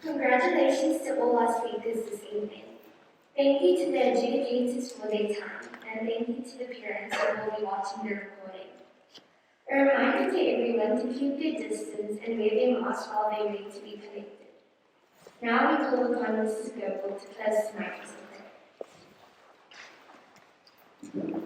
S2: Congratulations to all our speakers this evening. Thank you to the adjudicators for their time, and thank you to the parents who will be watching the recording. A reminder to everyone to keep their distance and wear their masks while they wait to be collected. Now we call upon Mrs. Goebel to close tonight's meeting.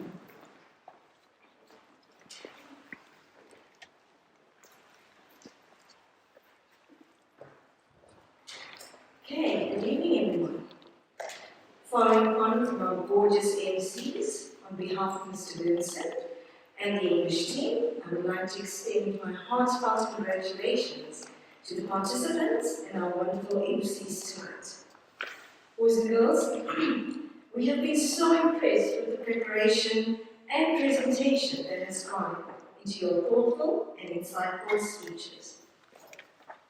S13: Okay, good evening everyone. Following on from our gorgeous MCs, on behalf of Mr. Burnson and the English team, I would like to extend my heartfelt congratulations to the participants and our wonderful MCs tonight. Boys and girls, we have been so impressed with the preparation and presentation that has gone into your thoughtful and insightful speeches.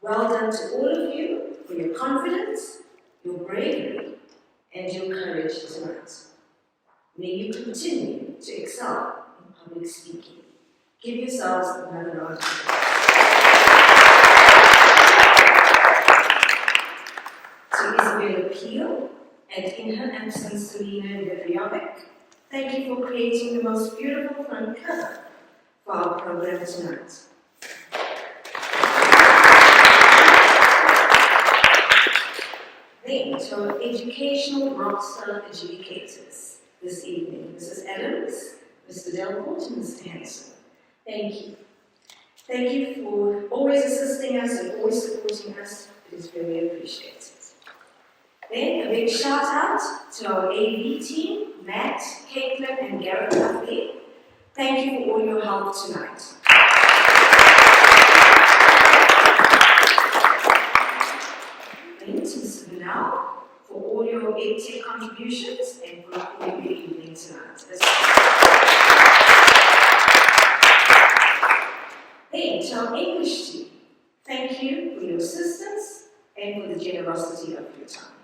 S13: Well done to all of you for your confidence, your bravery, and your courage tonight. May you continue to excel in public speaking. Give yourselves another round of applause. To Isabella Peel, and in her absence, Selena Vidriovic, thank you for creating the most beautiful front cover for our program tonight. Then to our educational rockstar adjudicators this evening, Mrs. Adams, Mr. Delport, and Mr. Hanson. Thank you. Thank you for always assisting us and always supporting us. It is very appreciated. Then a big shout out to our AV team, Matt, Caitlin, and Garrett Duffy. Thank you for all your help tonight. Then to Mr. Vinal for all your EdTech contributions and for recording the evening tonight as well. Then to our English team, thank you for your assistance and for the generosity of your time.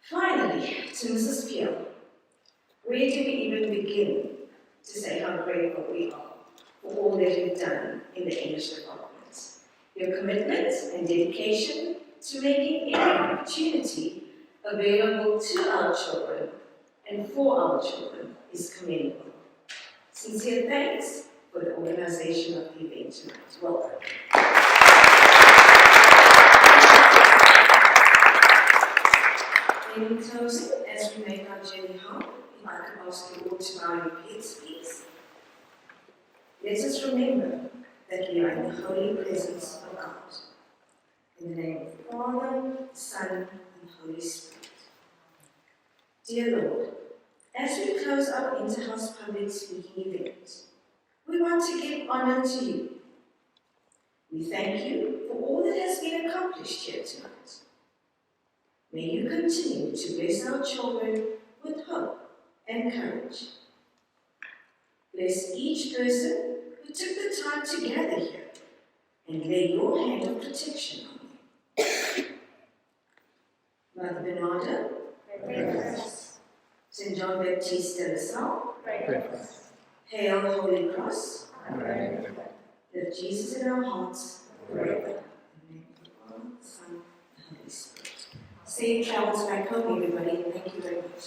S13: Finally, to Mrs. Peel, where do we even begin to say how grateful we are for all that you've done in the English department? Your commitment and dedication to making every opportunity available to our children and for our children is commendable. Sincere thanks for the organization of the event tonight. Well done. In closing, as we make our journey home, if I could ask you all to bow your heads, please. let us remember that we are in the holy presence of God. In the name of the Father, the Son, and the Holy Spirit. Dear Lord, as we close our Interhouse public speaking event, we want to give honor to you. We thank you for all that has been accomplished here tonight. May you continue to bless our children with hope and courage. Bless each person who took the time to gather here and lay your hand of protection on them. Mother Bernarda,
S2: Pray for us.
S13: St. John Baptiste de la Salle,
S2: Pray for us.
S13: Hail Holy Cross,
S2: Pray for us.
S13: lift Jesus in our hearts forever. In the name of the Father, the Son, and the Holy Spirit. Safe travels back home, everybody. Thank you very much.